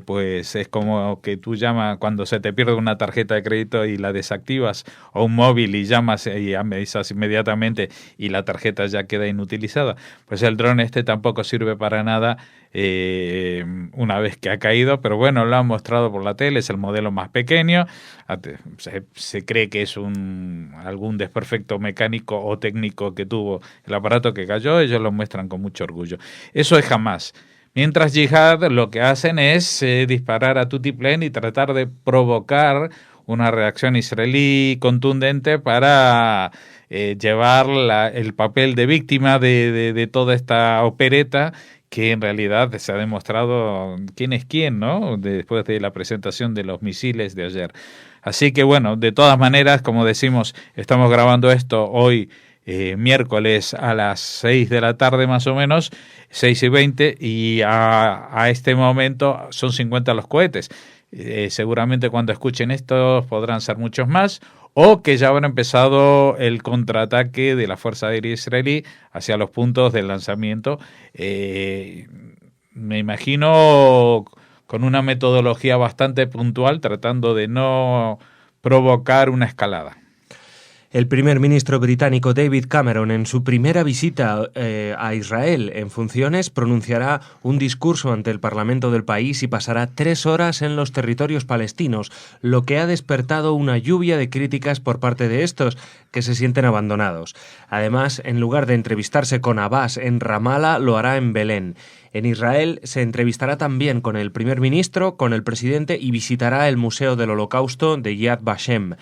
pues es como que tú llamas cuando se te pierde una tarjeta de crédito y la desactivas, o un móvil y llamas y avisas inmediatamente y la tarjeta ya queda inutilizada. Pues el dron tampoco sirve para nada una vez que ha caído, pero bueno, lo han mostrado por la tele, es el modelo más pequeño, se cree que es algún desperfecto mecánico o técnico que tuvo el aparato que cayó, ellos lo muestran con mucho orgullo. Eso es Hamás. Mientras yihad lo que hacen es disparar a tutiplén y tratar de provocar una reacción israelí contundente para llevar el papel de víctima de toda esta opereta, que en realidad se ha demostrado quién es quién, ¿no? Después de la presentación de los misiles de ayer. Así que bueno, de todas maneras, como decimos, estamos grabando esto hoy miércoles a las 6 de la tarde más o menos, 6:20, y a este momento son 50 los cohetes. Seguramente cuando escuchen esto podrán ser muchos más, o que ya habrá empezado el contraataque de la Fuerza Aérea Israelí hacia los puntos del lanzamiento. Me imagino con una metodología bastante puntual, tratando de no provocar una escalada. El primer ministro británico David Cameron, en su primera visita a Israel en funciones, pronunciará un discurso ante el Parlamento del país y pasará 3 horas en los territorios palestinos, lo que ha despertado una lluvia de críticas por parte de estos, que se sienten abandonados. Además, en lugar de entrevistarse con Abbas en Ramallah, lo hará en Belén. En Israel se entrevistará también con el primer ministro, con el presidente y visitará el Museo del Holocausto de Yad Vashem.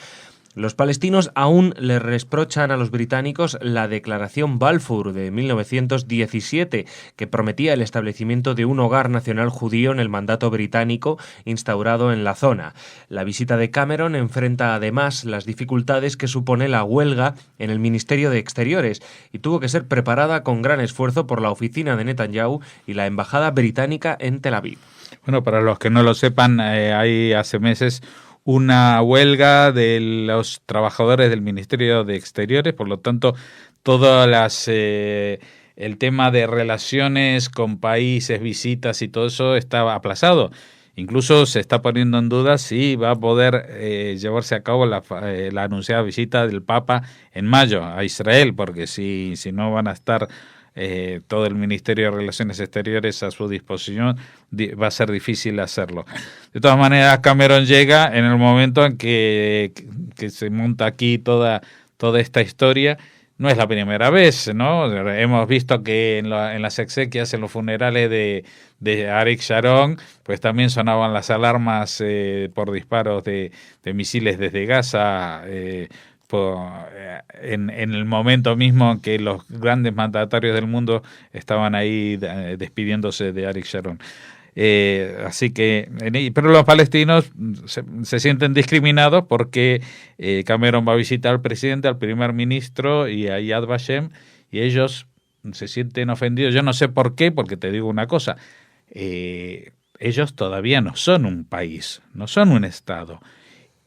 Los palestinos aún le reprochan a los británicos la Declaración Balfour de 1917, que prometía el establecimiento de un hogar nacional judío en el mandato británico instaurado en la zona. La visita de Cameron enfrenta además las dificultades que supone la huelga en el Ministerio de Exteriores y tuvo que ser preparada con gran esfuerzo por la oficina de Netanyahu y la embajada británica en Tel Aviv. Bueno, para los que no lo sepan, hay hace meses una huelga de los trabajadores del Ministerio de Exteriores, por lo tanto, el tema de relaciones con países, visitas y todo eso estaba aplazado. Incluso se está poniendo en duda si va a poder llevarse a cabo la anunciada visita del Papa en mayo a Israel, porque si no van a estar todo el Ministerio de Relaciones Exteriores a su disposición, va a ser difícil hacerlo. De todas maneras, Cameron llega en el momento en que se monta aquí toda esta historia. No es la primera vez, ¿no? Hemos visto que en las exequias, en los funerales de Ariel Sharon, pues también sonaban las alarmas por disparos de misiles desde Gaza, en el momento mismo en que los grandes mandatarios del mundo estaban ahí despidiéndose de Ariel Sharon. Así que, pero los palestinos se sienten discriminados porque Cameron va a visitar al presidente, al primer ministro y a Yad Vashem, y ellos se sienten ofendidos. Yo no sé por qué, porque te digo una cosa, ellos todavía no son un país, no son un estado.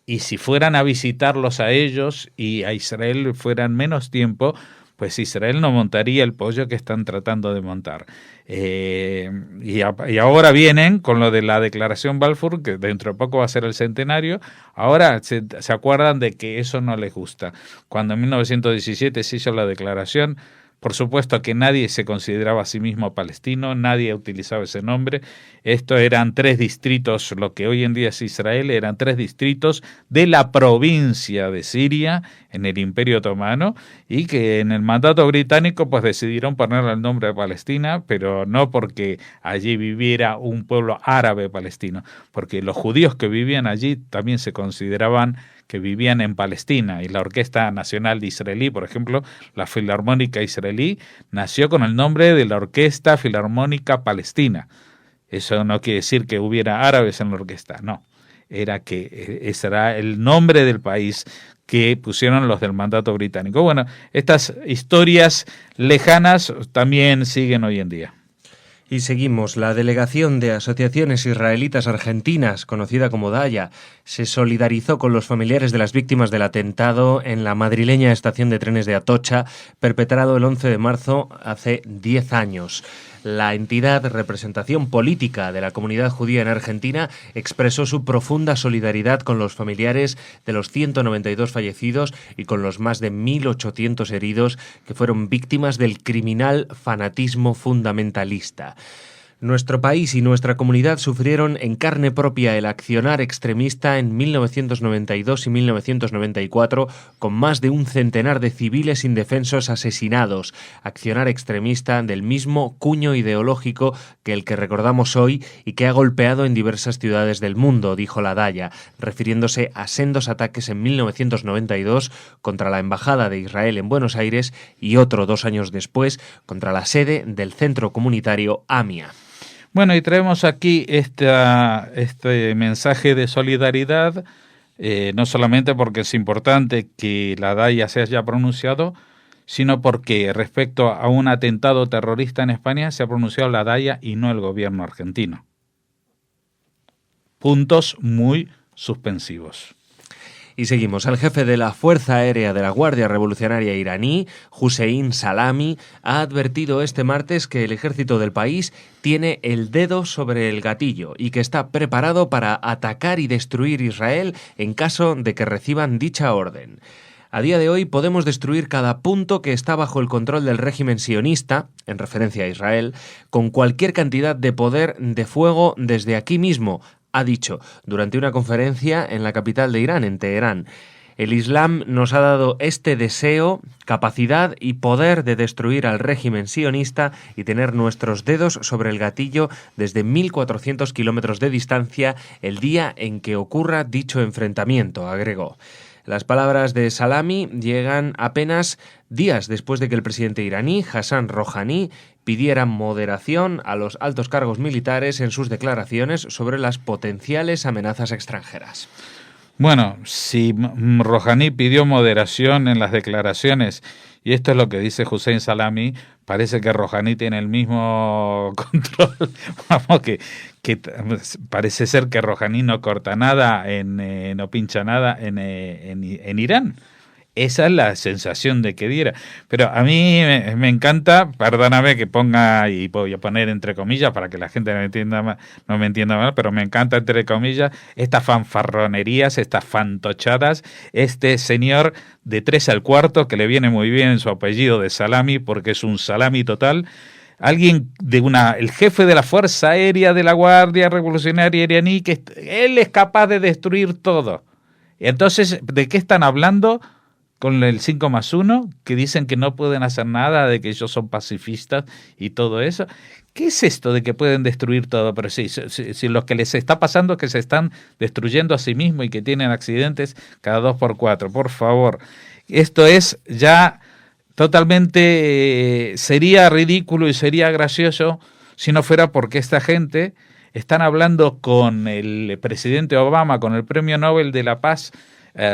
Y si fueran a visitarlos a ellos y a Israel fueran menos tiempo, pues Israel no montaría el pollo que están tratando de montar. Y ahora vienen con lo de la Declaración Balfour, que dentro de poco va a ser el centenario. Ahora se acuerdan de que eso no les gusta. Cuando en 1917 se hizo la declaración, por supuesto que nadie se consideraba a sí mismo palestino, nadie utilizaba ese nombre. Esto eran 3 distritos, lo que hoy en día es Israel, eran 3 distritos de la provincia de Siria en el Imperio Otomano, y que en el mandato británico pues decidieron ponerle el nombre de Palestina, pero no porque allí viviera un pueblo árabe palestino, porque los judíos que vivían allí también se consideraban que vivían en Palestina, y la Orquesta Nacional de Israelí, por ejemplo, la Filarmónica Israelí, nació con el nombre de la Orquesta Filarmónica Palestina. Eso no quiere decir que hubiera árabes en la orquesta, no. Era que ese era el nombre del país que pusieron los del mandato británico. Bueno, estas historias lejanas también siguen hoy en día. Y seguimos. La Delegación de Asociaciones Israelitas Argentinas, conocida como DAIA, se solidarizó con los familiares de las víctimas del atentado en la madrileña estación de trenes de Atocha, perpetrado el 11 de marzo hace 10 años. La entidad, representación política de la comunidad judía en Argentina, expresó su profunda solidaridad con los familiares de los 192 fallecidos y con los más de 1.800 heridos que fueron víctimas del criminal fanatismo fundamentalista. Nuestro país y nuestra comunidad sufrieron en carne propia el accionar extremista en 1992 y 1994, con más de un centenar de civiles indefensos asesinados. Accionar extremista del mismo cuño ideológico que el que recordamos hoy y que ha golpeado en diversas ciudades del mundo, dijo la DAIA, refiriéndose a sendos ataques en 1992 contra la Embajada de Israel en Buenos Aires y otro 2 años después contra la sede del centro comunitario AMIA. Bueno, y traemos aquí este mensaje de solidaridad, no solamente porque es importante que la DAIA se haya pronunciado, sino porque respecto a un atentado terrorista en España se ha pronunciado la DAIA y no el gobierno argentino. Puntos muy suspensivos. Y seguimos. El jefe de la Fuerza Aérea de la Guardia Revolucionaria iraní, Hussein Salami, ha advertido este martes que el ejército del país tiene el dedo sobre el gatillo y que está preparado para atacar y destruir Israel en caso de que reciban dicha orden. A día de hoy podemos destruir cada punto que está bajo el control del régimen sionista, en referencia a Israel, con cualquier cantidad de poder de fuego desde aquí mismo, ha dicho durante una conferencia en la capital de Irán, en Teherán. El Islam nos ha dado este deseo, capacidad y poder de destruir al régimen sionista y tener nuestros dedos sobre el gatillo desde 1.400 kilómetros de distancia el día en que ocurra dicho enfrentamiento, agregó. Las palabras de Salami llegan apenas días después de que el presidente iraní, Hassan Rouhani, pidiera moderación a los altos cargos militares en sus declaraciones sobre las potenciales amenazas extranjeras. Bueno, si Rouhani pidió moderación en las declaraciones, y esto es lo que dice Hussein Salami, parece que Rouhani tiene el mismo control. Vamos, que parece ser que Rouhani no corta nada, no pincha nada en Irán. Esa es la sensación de que diera. Pero a mí me encanta, perdóname que ponga, y voy a poner entre comillas para que la gente no me entienda mal, pero me encanta entre comillas estas fanfarronerías, estas fantochadas, este señor de 3 al cuarto que le viene muy bien su apellido de Salami porque es un salami total. Alguien el jefe de la Fuerza Aérea de la Guardia Revolucionaria iraní, que él es capaz de destruir todo. Entonces, ¿de qué están hablando? Con el 5+1, que dicen que no pueden hacer nada, de que ellos son pacifistas y todo eso. ¿Qué es esto de que pueden destruir todo? Pero si lo que les está pasando es que se están destruyendo a sí mismos y que tienen accidentes cada 2x4. Por favor, esto es ya totalmente, sería ridículo y sería gracioso si no fuera porque esta gente están hablando con el presidente Obama, con el Premio Nobel de la Paz,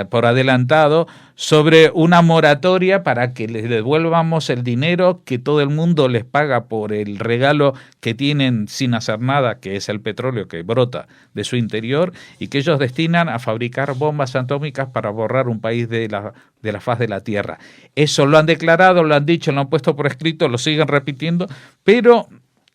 por adelantado, sobre una moratoria para que les devuelvamos el dinero que todo el mundo les paga por el regalo que tienen sin hacer nada, que es el petróleo que brota de su interior, y que ellos destinan a fabricar bombas atómicas para borrar un país de la faz de la Tierra. Eso lo han declarado, lo han dicho, lo han puesto por escrito, lo siguen repitiendo, pero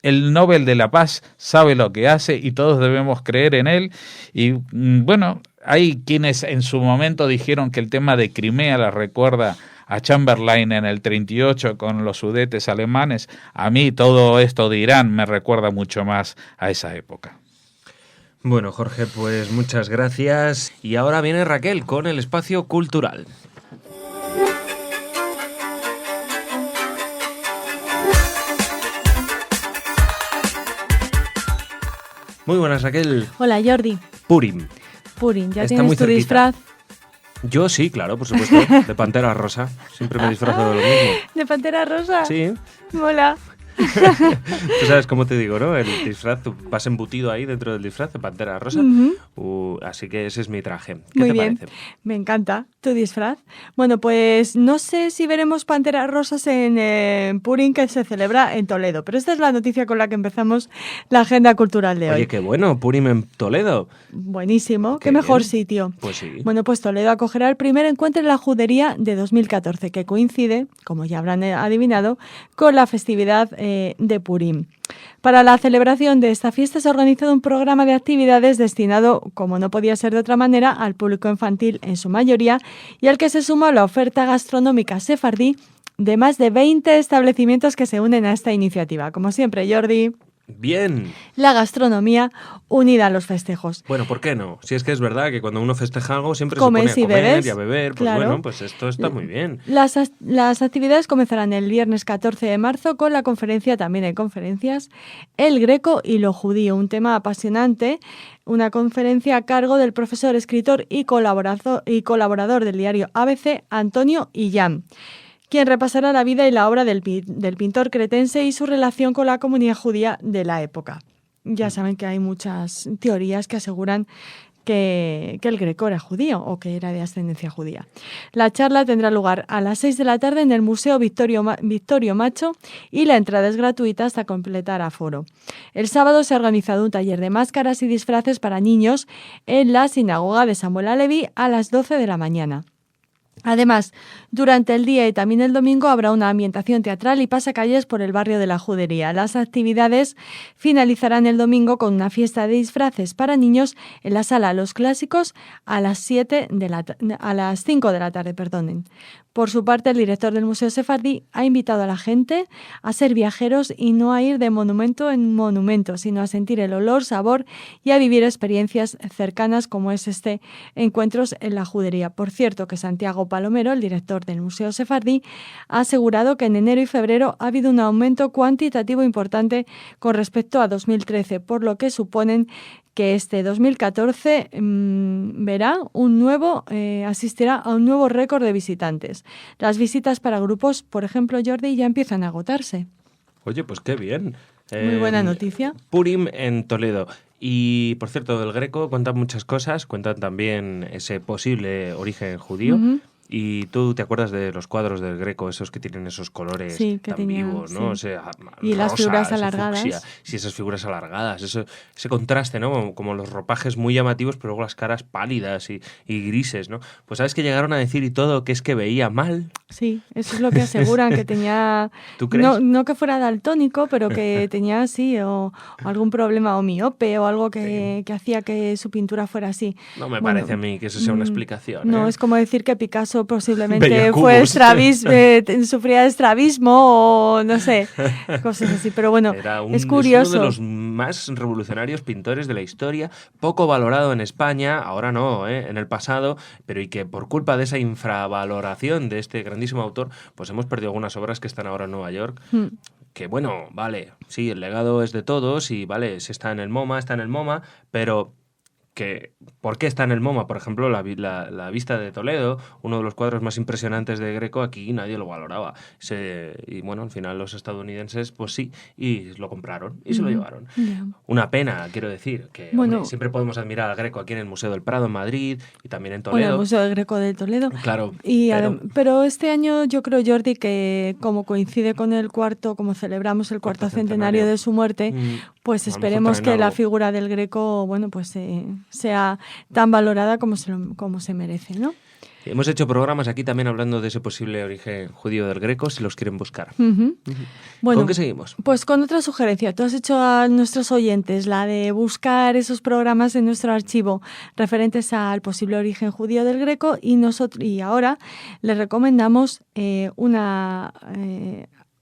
el Nobel de la Paz sabe lo que hace y todos debemos creer en él. Y bueno, hay quienes en su momento dijeron que el tema de Crimea la recuerda a Chamberlain en el 38 con los Sudetes alemanes. A mí todo esto de Irán me recuerda mucho más a esa época. Bueno, Jorge, pues muchas gracias. Y ahora viene Raquel con el espacio cultural. Muy buenas, Raquel. Hola, Jordi. Purim. ¿Ya Está tienes muy tu cerquita. disfraz? Yo sí, claro, por supuesto, de Pantera Rosa. Siempre me disfrazo de lo mismo. ¿De Pantera Rosa? Sí. Mola. Tú sabes cómo te digo, ¿no? El disfraz, tú vas embutido ahí dentro del disfraz de Pantera Rosa. Así que ese es mi traje. ¿Qué Muy te bien. parece? Me encanta tu disfraz. Bueno, pues no sé si veremos Panteras Rosas en Purim, que se celebra en Toledo, pero esta es la noticia con la que empezamos la agenda cultural de hoy. Oye, qué bueno, Purim en Toledo. Buenísimo, qué mejor bien. Sitio. Pues sí. Bueno, pues Toledo acogerá el primer encuentro en la judería de 2014, que coincide, como ya habrán adivinado, con la festividad de Purim. Para la celebración de esta fiesta se ha organizado un programa de actividades destinado, como no podía ser de otra manera, al público infantil en su mayoría y al que se suma la oferta gastronómica sefardí de más de 20 establecimientos que se unen a esta iniciativa. Como siempre, Jordi. Bien. La gastronomía unida a los festejos. Bueno, ¿por qué no? Si es que es verdad que cuando uno festeja algo siempre Comes se pone a y comer bebes, y a beber. Pues claro. bueno, pues esto está muy bien. Las actividades comenzarán el viernes 14 de marzo con la conferencia, también hay conferencias, El Greco y lo Judío, un tema apasionante, una conferencia a cargo del profesor, escritor y colaborador del diario ABC, Antonio Illán, quien repasará la vida y la obra del pintor cretense y su relación con la comunidad judía de la época. Ya saben que hay muchas teorías que aseguran que el Greco era judío o que era de ascendencia judía. La charla tendrá lugar a las 6 de la tarde en el Museo Victorio Macho y la entrada es gratuita hasta completar aforo. El sábado se ha organizado un taller de máscaras y disfraces para niños en la sinagoga de Samuel Alevi a las 12 de la mañana. Además, durante el día y también el domingo habrá una ambientación teatral y pasacalles por el barrio de la Judería. Las actividades finalizarán el domingo con una fiesta de disfraces para niños en la sala Los Clásicos a las 5 de la tarde. Por su parte, el director del Museo Sefardí ha invitado a la gente a ser viajeros y no a ir de monumento en monumento, sino a sentir el olor, sabor y a vivir experiencias cercanas como es este Encuentros en la Judería. Por cierto, que Santiago Palomero, el director del Museo Sefardí, ha asegurado que en enero y febrero ha habido un aumento cuantitativo importante con respecto a 2013, por lo que suponen que este 2014 asistirá a un nuevo récord de visitantes. Las visitas para grupos, por ejemplo, Jordi, ya empiezan a agotarse. Oye, pues qué bien. Muy buena noticia. Purim en Toledo. Y, por cierto, del Greco cuentan muchas cosas, cuentan también ese posible origen judío. Uh-huh. Y tú te acuerdas de los cuadros del Greco, esos que tienen esos colores tan vivos, ¿no? Sí. O sea, y las figuras alargadas. alargadas. Sí, esas figuras alargadas, ese contraste, ¿no? Como los ropajes muy llamativos, pero luego las caras pálidas y grises, ¿no? Pues sabes que llegaron a decir y todo que es que veía mal. Sí, eso es lo que aseguran, que tenía... ¿Tú crees? No que fuera daltónico, pero que tenía así, o algún problema o miope, o algo que hacía que su pintura fuera así. No me parece a mí que eso sea una explicación. No, ¿eh? es como decir que Picasso posiblemente Veía fue cubos. sufría de estrabismo o no sé, cosas así. Pero bueno, es curioso. Es uno de los más revolucionarios pintores de la historia, poco valorado en España, ahora no, en el pasado, pero y que por culpa de esa infravaloración de este grandísimo autor, pues hemos perdido algunas obras que están ahora en Nueva York. Que bueno, vale, sí, el legado es de todos y vale, si está en el MoMA, pero... ¿por qué está en el MoMA? Por ejemplo, la vista de Toledo, uno de los cuadros más impresionantes de Greco, aquí nadie lo valoraba. Y bueno, al final los estadounidenses, pues sí, y lo compraron y se lo llevaron. Yeah. Una pena, quiero decir, que hombre, siempre podemos admirar al Greco aquí en el Museo del Prado en Madrid y también en Toledo. Bueno, el Museo del Greco de Toledo. Claro. Pero este año yo creo, Jordi, que como coincide con como celebramos el cuarto centenario de su muerte, pues esperemos que la figura del Greco, bueno, pues sea tan valorada como se merece, ¿no? Hemos hecho programas aquí también hablando de ese posible origen judío del Greco, si los quieren buscar. Bueno, ¿con qué seguimos? Pues con otra sugerencia. Tú has hecho a nuestros oyentes la de buscar esos programas en nuestro archivo referentes al posible origen judío del Greco y ahora les recomendamos una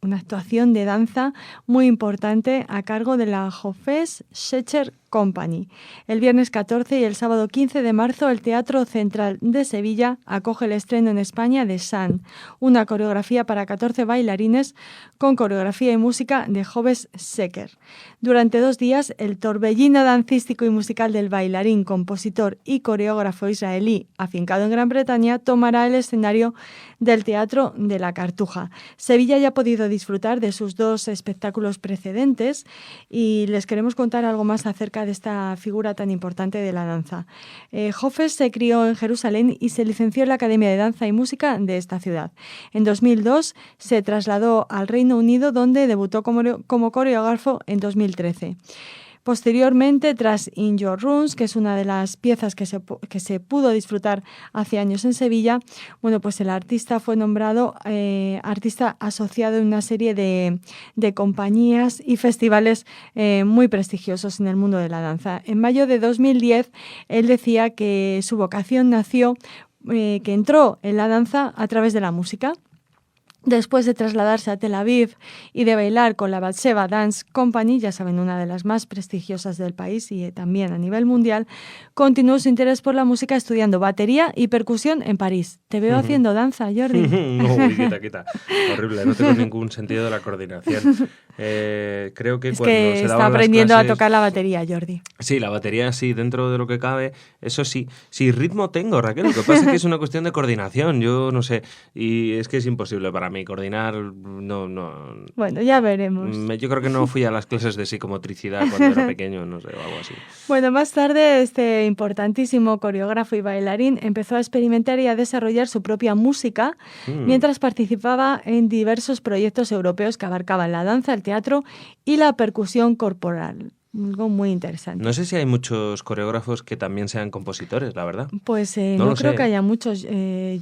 actuación de danza muy importante a cargo de la Hofes Schechter Company. El viernes 14 y el sábado 15 de marzo el Teatro Central de Sevilla acoge el estreno en España de San, una coreografía para 14 bailarines con coreografía y música de Hofes Schechter. Durante 2 días, el torbellino dancístico y musical del bailarín, compositor y coreógrafo israelí afincado en Gran Bretaña tomará el escenario del Teatro de la Cartuja. Sevilla ya ha podido disfrutar de sus 2 espectáculos precedentes y les queremos contar algo más acerca de esta figura tan importante de la danza. Hofes se crió en Jerusalén y se licenció en la Academia de Danza y Música de esta ciudad. En 2002 se trasladó al Reino Unido, donde debutó como coreógrafo en 2013. Posteriormente, tras In Your Rooms, que es una de las piezas que se pudo disfrutar hace años en Sevilla, bueno, pues el artista fue nombrado artista asociado en una serie de compañías y festivales muy prestigiosos en el mundo de la danza. En mayo de 2010, él decía que su vocación nació, que entró en la danza a través de la música. Después de trasladarse a Tel Aviv y de bailar con la Batsheva Dance Company, ya saben, una de las más prestigiosas del país y también a nivel mundial, continuó su interés por la música estudiando batería y percusión en París. Te veo haciendo danza, Jordi. No, quita. Horrible, no tengo ningún sentido de la coordinación. Creo que cuando se daban está aprendiendo las clases... a tocar la batería, Jordi. Sí, la batería sí, dentro de lo que cabe, eso sí. Sí, ritmo tengo, Raquel, lo que pasa es que es una cuestión de coordinación, yo no sé, y es que es imposible para mí coordinar, no. Bueno, ya veremos. Yo creo que no fui a las clases de psicomotricidad cuando era pequeño, no sé, o algo así. Bueno, más tarde este importantísimo coreógrafo y bailarín empezó a experimentar y a desarrollar su propia música mientras participaba en diversos proyectos europeos que abarcaban la danza, el teatro y la percusión corporal. Algo muy interesante. No sé si hay muchos coreógrafos que también sean compositores, la verdad. Pues no creo que haya muchos,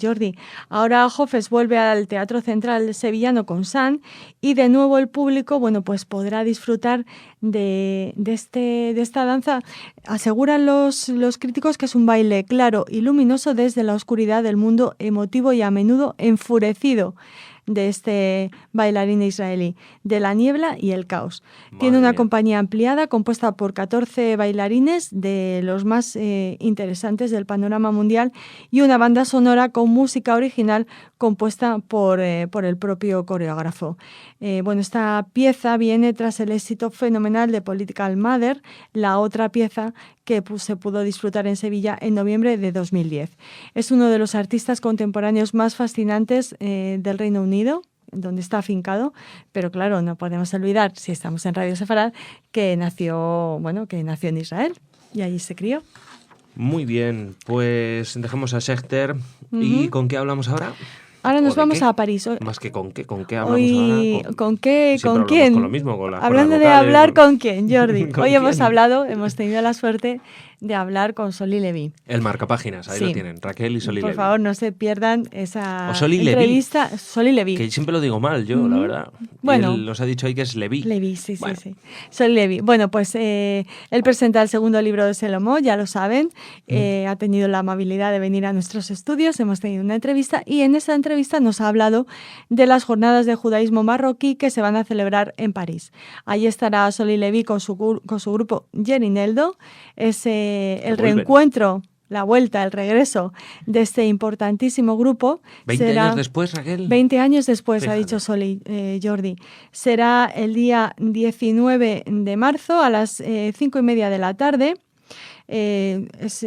Jordi. Ahora Hofes vuelve al Teatro Central Sevillano con San y de nuevo el público, bueno, pues podrá disfrutar de esta danza. Aseguran los críticos que es un baile claro y luminoso desde la oscuridad del mundo emotivo y a menudo enfurecido de este bailarín israelí, de la niebla y el caos. Tiene una compañía ampliada compuesta por 14 bailarines de los más interesantes del panorama mundial y una banda sonora con música original compuesta por el propio coreógrafo. Bueno, esta pieza viene tras el éxito fenomenal de Political Mother, la otra pieza que se pudo disfrutar en Sevilla en noviembre de 2010. Es uno de los artistas contemporáneos más fascinantes del Reino Unido, donde está afincado, pero claro, no podemos olvidar, si estamos en Radio Sefarad, que nació en Israel y allí se crió. Muy bien, pues dejemos a Schechter. ¿Y con qué hablamos ahora? Ahora nos vamos a París. Más que con qué hablamos ahora. ¿Con qué? ¿Con quién? Con lo mismo, con Hablando de hablar con quién, Jordi. Hoy hemos tenido la suerte de hablar con Soli Levy. El marcapáginas, ahí lo tienen, Raquel y Soli Levy. Por favor, no se pierdan esa entrevista. Soli Levy. Que siempre lo digo mal yo, la verdad. Bueno, él nos ha dicho hoy que es Levy. Levy, sí. Soli Levy. Bueno, pues él presenta el segundo libro de Salomó, ya lo saben. Ha tenido la amabilidad de venir a nuestros estudios, hemos tenido una entrevista y en esa entrevista nos ha hablado de las jornadas de judaísmo marroquí que se van a celebrar en París. Allí estará Soli Levy con su grupo Jerineldo. El reencuentro, la vuelta, el regreso de este importantísimo grupo. 20 años después, Raquel. 20 años después, ha dicho Soli, Jordi. Será el día 19 de marzo a las 5:30 de la tarde. Ellos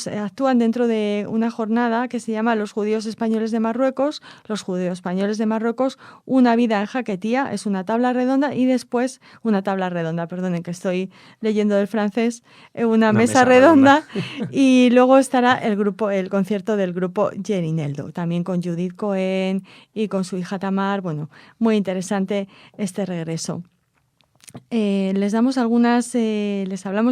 actúan dentro de una jornada que se llama Los judíos españoles de Marruecos, una vida en Jaquetía, es una tabla redonda y después, perdonen que estoy leyendo del francés, una mesa redonda y luego estará el concierto del grupo Jerineldo, también con Judith Cohen y con su hija Tamar, muy interesante este regreso. Les hablamos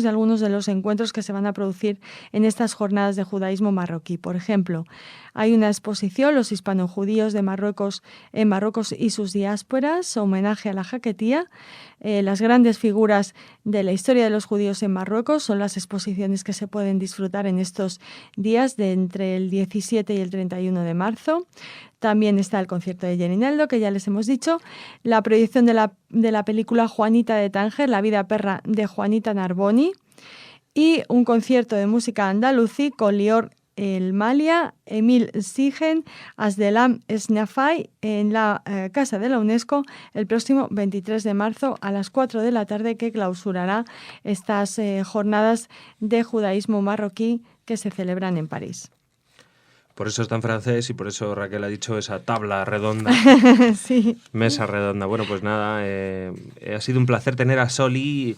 de algunos de los encuentros que se van a producir en estas jornadas de judaísmo marroquí. Por ejemplo, hay una exposición, Los hispanojudíos de Marruecos en Marruecos y sus diásporas, homenaje a la Jaquetía. Las grandes figuras de la historia de los judíos en Marruecos son las exposiciones que se pueden disfrutar en estos días de entre el 17 y el 31 de marzo. También está el concierto de Jerineldo, que ya les hemos dicho, la proyección de la película Juanita de Tánger, La vida perra de Juanita Narboni, y un concierto de música andalusí con Lior El Malia, Emil Sigen, Asdelam Snafai en la Casa de la UNESCO el próximo 23 de marzo a las 4 de la tarde, que clausurará estas jornadas de judaísmo marroquí que se celebran en París. Por eso está en francés y por eso Raquel ha dicho esa tabla redonda. Sí. Mesa redonda. Bueno, pues nada, ha sido un placer tener a Soli.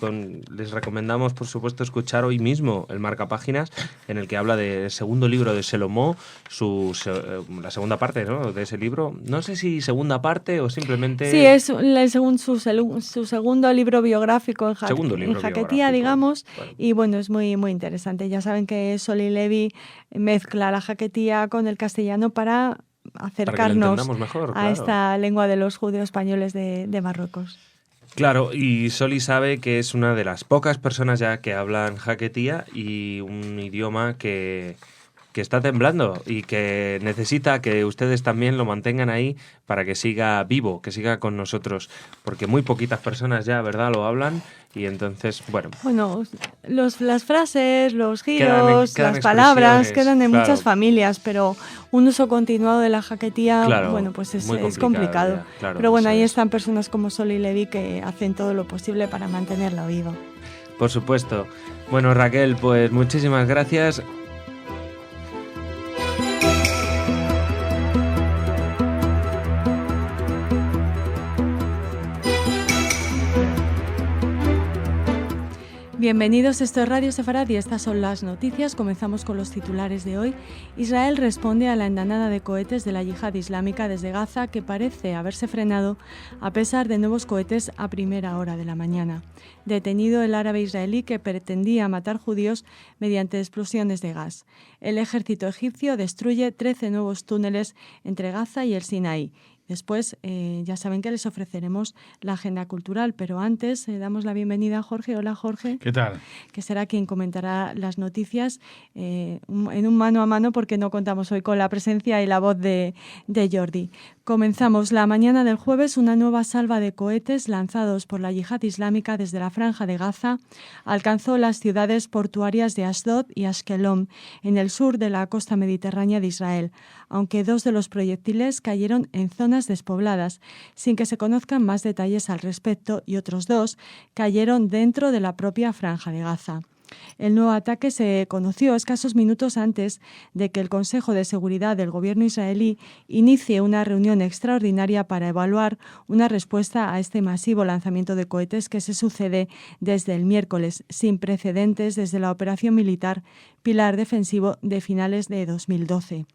Les recomendamos, por supuesto, escuchar hoy mismo el marcapáginas, en el que habla del segundo libro de Salomó, la segunda parte, ¿no?, de ese libro. No sé si segunda parte o simplemente... Sí, es su segundo libro biográfico en Jaquetía, digamos. Bueno. Y bueno, es muy, muy interesante. Ya saben que Soli Levy mezcla la Jaquetía con el castellano para acercarnos mejor, a esta lengua de los judíos españoles de Marruecos. Claro, y Soli sabe que es una de las pocas personas ya que hablan jaquetía y un idioma que está temblando y que necesita que ustedes también lo mantengan ahí para que siga vivo, que siga con nosotros, porque muy poquitas personas ya, ¿verdad?, lo hablan y entonces, bueno... Bueno, las frases, los giros, las palabras quedan en muchas familias, pero un uso continuado de la jaquetía, pues es complicado. Pero bueno, ahí están personas como Soli Levy que hacen todo lo posible para mantenerlo vivo. Por supuesto. Bueno, Raquel, pues muchísimas gracias. Bienvenidos, esto es Radio Sefarad y estas son las noticias. Comenzamos con los titulares de hoy. Israel responde a la andanada de cohetes de la yihad islámica desde Gaza, que parece haberse frenado a pesar de nuevos cohetes a primera hora de la mañana. Detenido el árabe israelí que pretendía matar judíos mediante explosiones de gas. El ejército egipcio destruye 13 nuevos túneles entre Gaza y el Sinaí. Después, ya saben que les ofreceremos la agenda cultural, pero antes damos la bienvenida a Jorge. Hola, Jorge. ¿Qué tal? Que será quien comentará las noticias en un mano a mano, porque no contamos hoy con la presencia y la voz de Jordi. Comenzamos la mañana del jueves una nueva salva de cohetes lanzados por la yihad islámica desde la Franja de Gaza alcanzó las ciudades portuarias de Ashdod y Ashkelon, en el sur de la costa mediterránea de Israel, aunque 2 de los proyectiles cayeron en zonas despobladas, sin que se conozcan más detalles al respecto, y otros 2 cayeron dentro de la propia Franja de Gaza. El nuevo ataque se conoció escasos minutos antes de que el Consejo de Seguridad del gobierno israelí inicie una reunión extraordinaria para evaluar una respuesta a este masivo lanzamiento de cohetes que se sucede desde el miércoles, sin precedentes desde la operación militar Pilar Defensivo de finales de 2012.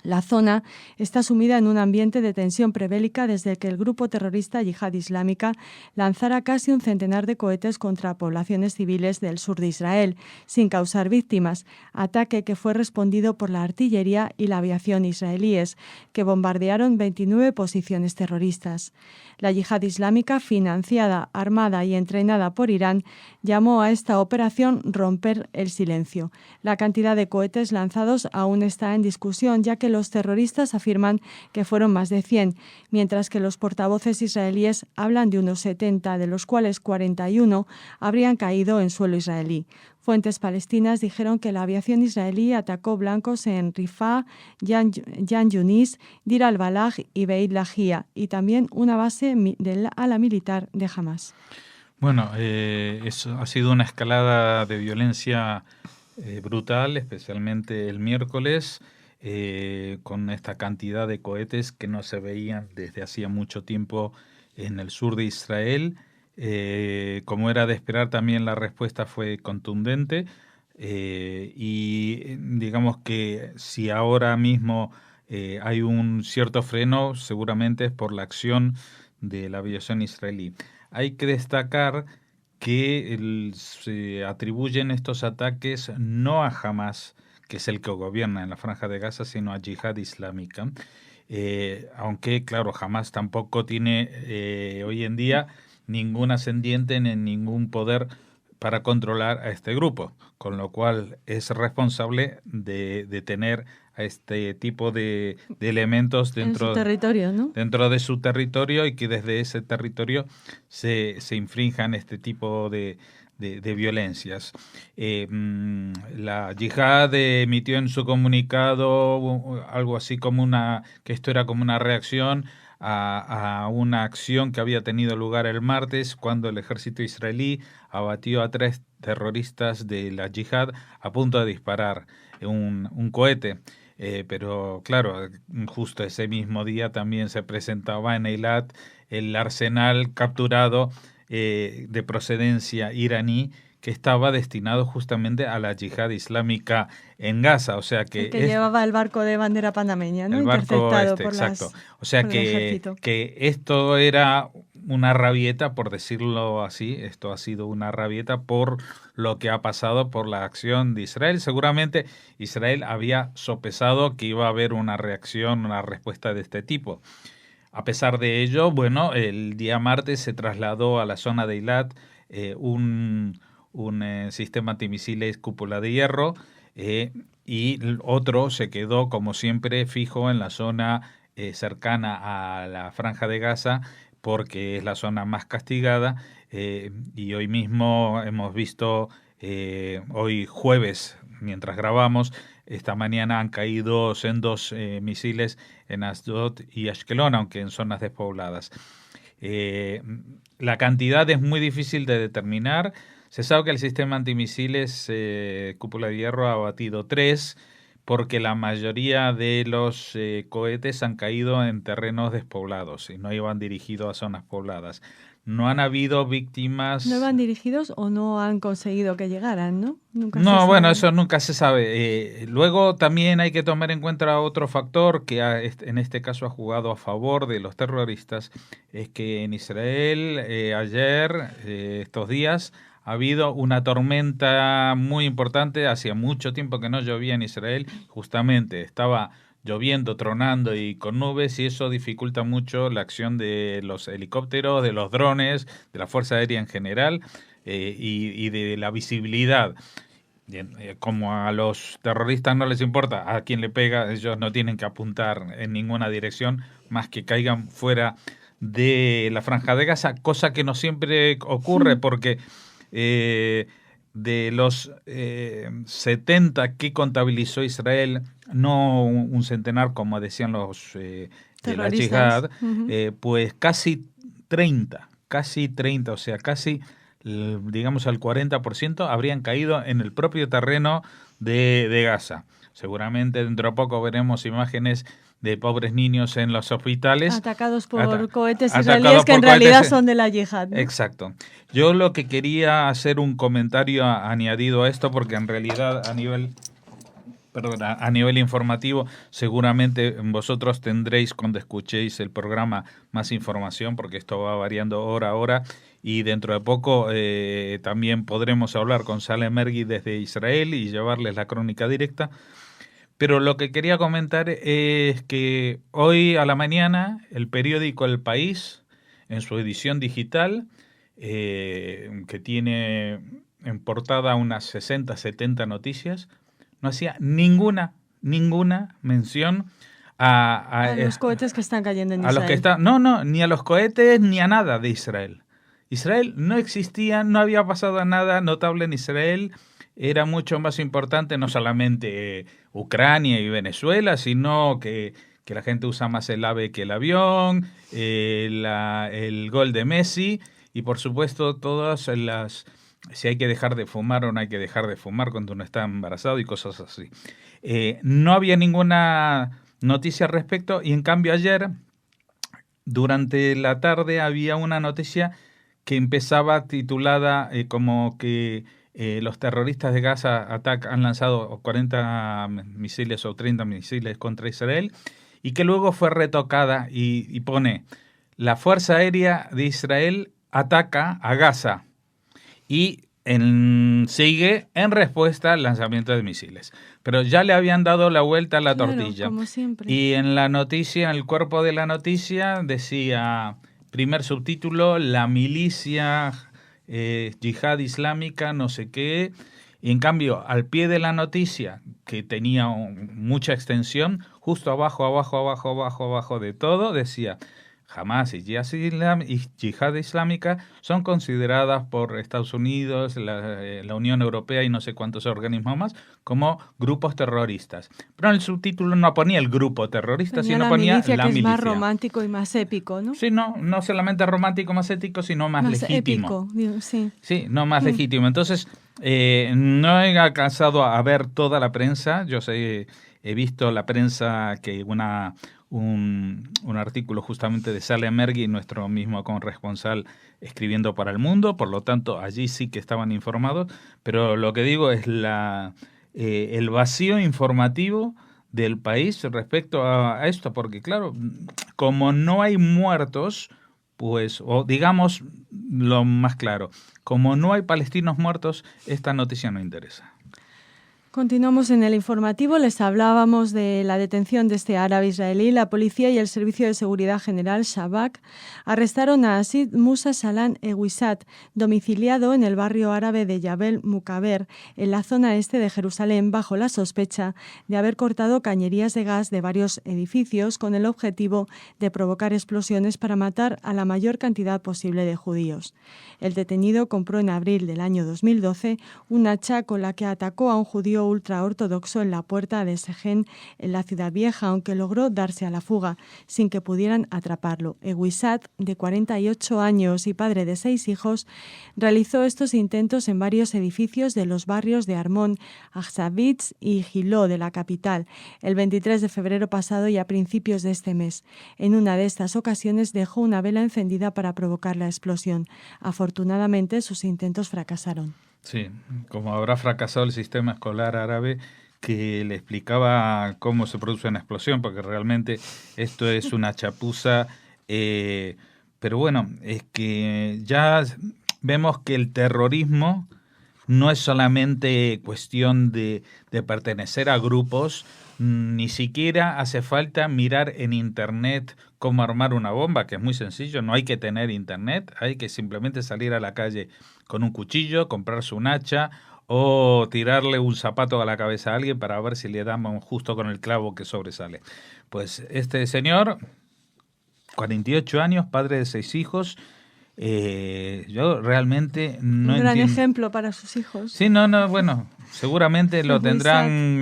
La zona está sumida en un ambiente de tensión prebélica desde que el grupo terrorista Yihad Islámica lanzara casi un centenar de cohetes contra poblaciones civiles del sur de Israel, sin causar víctimas, ataque que fue respondido por la artillería y la aviación israelíes, que bombardearon 29 posiciones terroristas. La Yihad Islámica, financiada, armada y entrenada por Irán, llamó a esta operación romper el silencio. La cantidad de cohetes lanzados aún está en discusión, ya que los terroristas afirman que fueron más de 100, mientras que los portavoces israelíes hablan de unos 70, de los cuales 41 habrían caído en suelo israelí. Fuentes palestinas dijeron que la aviación israelí atacó blancos en Rifah, Yan Yunis, Dir al-Balag y Beit Lahia, y también una base del ala militar de Hamas. Bueno, eso ha sido una escalada de violencia brutal, especialmente el miércoles, con esta cantidad de cohetes que no se veían desde hacía mucho tiempo en el sur de Israel. Como era de esperar, también la respuesta fue contundente, y digamos que si ahora mismo hay un cierto freno, seguramente es por la acción de la aviación israelí. Hay que destacar que se atribuyen estos ataques no a Hamas, que es el que gobierna en la Franja de Gaza, sino a Yihad Islámica. Aunque, claro, Hamas tampoco tiene hoy en día ningún ascendiente ni ningún poder para controlar a este grupo, con lo cual es responsable de tener a este tipo de elementos dentro de su territorio, ¿no? Dentro de su territorio, y que desde ese territorio se infrinjan este tipo de violencias. La Yihad emitió en su comunicado algo así como que esto era como una reacción a una acción que había tenido lugar el martes, cuando el ejército israelí abatió a 3 terroristas de la Yihad a punto de disparar un cohete. Pero claro, justo ese mismo día también se presentaba en Eilat el arsenal capturado de procedencia iraní, que estaba destinado justamente a la yihad islámica en Gaza. O sea que llevaba el barco de bandera panameña, ¿no? El barco interceptado por exacto. O sea que esto era una rabieta, por decirlo así. Esto ha sido una rabieta por lo que ha pasado, por la acción de Israel. Seguramente Israel había sopesado que iba a haber una reacción, una respuesta de este tipo. A pesar de ello, bueno, el día martes se trasladó a la zona de Eilat un sistema antimisiles cúpula de hierro, y otro se quedó, como siempre, fijo en la zona cercana a la Franja de Gaza, porque es la zona más castigada, y hoy mismo hemos visto, hoy jueves, mientras grabamos, esta mañana han caído sendos misiles en Ashdod y Ashkelon, aunque en zonas despobladas. La cantidad es muy difícil de determinar. Se sabe que el sistema antimisiles cúpula de hierro ha abatido 3, porque la mayoría de los cohetes han caído en terrenos despoblados y no iban dirigidos a zonas pobladas. No han habido víctimas. ¿No iban dirigidos o no han conseguido que llegaran, no? Bueno, eso nunca se sabe. Luego también hay que tomar en cuenta otro factor que en este caso ha jugado a favor de los terroristas, es que en Israel ayer, estos días, ha habido una tormenta muy importante. Hacía mucho tiempo que no llovía en Israel, justamente estaba lloviendo, tronando y con nubes, y eso dificulta mucho la acción de los helicópteros, de los drones, de la Fuerza Aérea en general, y de la visibilidad. Bien, como a los terroristas no les importa a quién le pega, ellos no tienen que apuntar en ninguna dirección más que caigan fuera de la Franja de Gaza, cosa que no siempre ocurre porque de los 70 que contabilizó Israel, no un centenar como decían los de la yihad, pues casi 30, o sea, casi digamos al 40% habrían caído en el propio terreno de Gaza. Seguramente dentro de poco veremos imágenes de pobres niños en los hospitales. Atacados por cohetes israelíes que en realidad son de la yihad, ¿no? Exacto. Yo lo que quería hacer un comentario añadido a esto, porque en realidad a nivel informativo, seguramente vosotros tendréis, cuando escuchéis el programa, más información, porque esto va variando hora a hora, y dentro de poco también podremos hablar con Saleh Mergui desde Israel y llevarles la crónica directa. Pero lo que quería comentar es que hoy a la mañana el periódico El País, en su edición digital, que tiene en portada unas 60, 70 noticias, no hacía ninguna mención a los cohetes que están cayendo en Israel. Ni a los cohetes ni a nada de Israel. Israel no existía, no había pasado nada notable en Israel. Era mucho más importante no solamente Ucrania y Venezuela, sino que la gente usa más el AVE que el avión, el gol de Messi y por supuesto todas las... si hay que dejar de fumar o no hay que dejar de fumar cuando uno está embarazado y cosas así. No había ninguna noticia al respecto y en cambio ayer, durante la tarde, había una noticia que empezaba titulada como que los terroristas de Gaza han lanzado 40 misiles o 30 misiles contra Israel y que luego fue retocada y pone: la Fuerza Aérea de Israel ataca a Gaza y sigue en respuesta al lanzamiento de misiles. Pero ya le habían dado la vuelta a la tortilla. Como siempre. Y en la noticia, en el cuerpo de la noticia, decía, primer subtítulo, la milicia yihad islámica, no sé qué. Y en cambio, al pie de la noticia, que tenía mucha extensión, justo abajo de todo, decía: Hamas y Yihad Islámica son consideradas por Estados Unidos, la Unión Europea y no sé cuántos organismos más como grupos terroristas. Pero en el subtítulo no ponía el grupo terrorista, sino ponía la milicia. Es más romántico y más épico, ¿no? Sí, no solamente romántico, más ético, sino más legítimo. Épico, digo, sí. Sí, no más legítimo. Entonces, no he alcanzado a ver toda la prensa. Yo sé, he visto la prensa que un artículo justamente de Saleh Mergui, nuestro mismo corresponsal, escribiendo para El Mundo, por lo tanto allí sí que estaban informados, pero lo que digo es el vacío informativo del país respecto a esto, porque claro, como no hay muertos, pues, o digamos lo más claro, como no hay palestinos muertos, esta noticia no interesa. Continuamos en el informativo. Les hablábamos de la detención de este árabe israelí. La policía y el Servicio de Seguridad General, Shabak, arrestaron a Asid Musa Salan Ewisat, domiciliado en el barrio árabe de Yabel Mukaber, en la zona este de Jerusalén, bajo la sospecha de haber cortado cañerías de gas de varios edificios con el objetivo de provocar explosiones para matar a la mayor cantidad posible de judíos. El detenido compró en abril del año 2012 un hacha con la que atacó a un judío ultraortodoxo en la puerta de Segen, en la Ciudad Vieja, aunque logró darse a la fuga sin que pudieran atraparlo. Ewisat, de 48 años y padre de 6 hijos, realizó estos intentos en varios edificios de los barrios de Armón, Achsavitz y Giló de la capital, el 23 de febrero pasado y a principios de este mes. En una de estas ocasiones dejó una vela encendida para provocar la explosión. Afortunadamente, sus intentos fracasaron. Sí, como habrá fracasado el sistema escolar árabe que le explicaba cómo se produce una explosión, porque realmente esto es una chapuza. Pero bueno, es que ya vemos que el terrorismo no es solamente cuestión de pertenecer a grupos, ni siquiera hace falta mirar en internet cómo armar una bomba, que es muy sencillo, no hay que tener internet, hay que simplemente salir a la calle con un cuchillo, comprarse un hacha o tirarle un zapato a la cabeza a alguien para ver si le damos justo con el clavo que sobresale. Pues este señor, 48 años, padre de 6 hijos, yo realmente no Un gran entiendo. ejemplo para sus hijos. Sí, no, bueno, seguramente lo Es muy tendrán,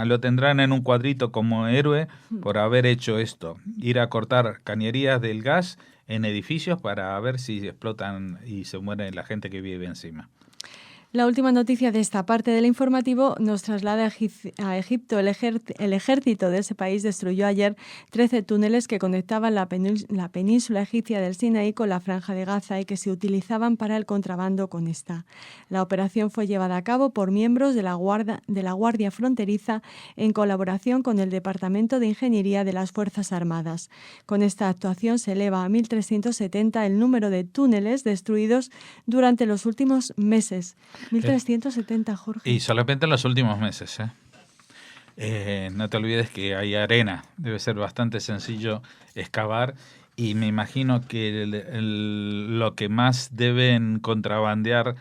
lo tendrán en un cuadrito como héroe por haber hecho esto, ir a cortar cañerías del gas en edificios para ver si explotan y se muere la gente que vive encima. La última noticia de esta parte del informativo nos traslada a Egipto. El ejército de ese país destruyó ayer 13 túneles que conectaban la península egipcia del Sinaí con la Franja de Gaza y que se utilizaban para el contrabando con esta. La operación fue llevada a cabo por miembros de la Guardia Fronteriza en colaboración con el Departamento de Ingeniería de las Fuerzas Armadas. Con esta actuación se eleva a 1.370 el número de túneles destruidos durante los últimos meses. 1.370, Jorge. Y solamente en los últimos meses, no te olvides que hay arena, debe ser bastante sencillo excavar y me imagino que lo que más deben contrabandear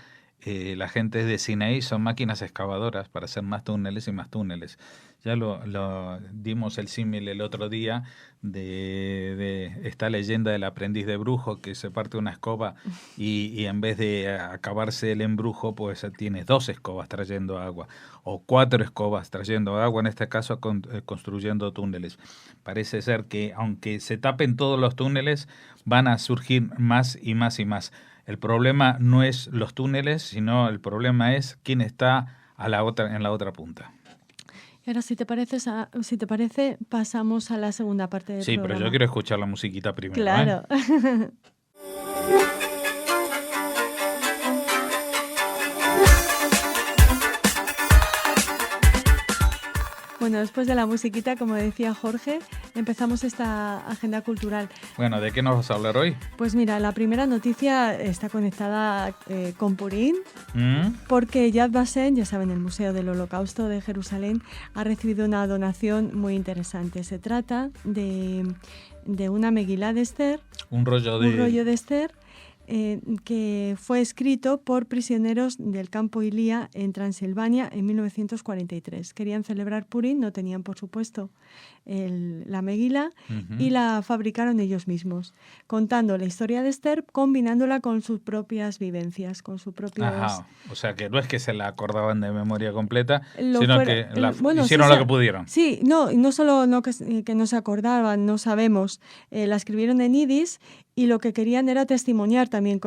la gente de Sinaí son máquinas excavadoras para hacer más túneles y más túneles. Ya lo dimos el símil el otro día de esta leyenda del aprendiz de brujo que se parte una escoba y en vez de acabarse el embrujo, pues tiene 2 escobas trayendo agua o 4 escobas trayendo agua, en este caso construyendo túneles. Parece ser que aunque se tapen todos los túneles, van a surgir más y más y más. El problema no es los túneles, sino el problema es quién está en la otra punta. Y ahora, si te parece, pasamos a la segunda parte del programa. Sí, pero yo quiero escuchar la musiquita primero. Claro. Bueno, después de la musiquita, como decía Jorge, empezamos esta agenda cultural. Bueno, ¿de qué nos vas a hablar hoy? Pues mira, la primera noticia está conectada con Purim, porque Yad Vashem, ya saben, el Museo del Holocausto de Jerusalén, ha recibido una donación muy interesante. Se trata de una Megilá de Esther, un rollo de Esther, que fue escrito por prisioneros del campo Ilía en Transilvania en 1943. Querían celebrar Purim, no tenían, por supuesto, la Megilá, y la fabricaron ellos mismos, contando la historia de Esther, combinándola con sus propias vivencias, con sus propios... Ajá, o sea que no es que se la acordaban de memoria completa, sino que hicieron sí, lo que pudieron. Sí, no solo que no se acordaban, no sabemos, la escribieron en yidis y lo que querían era testimoniar también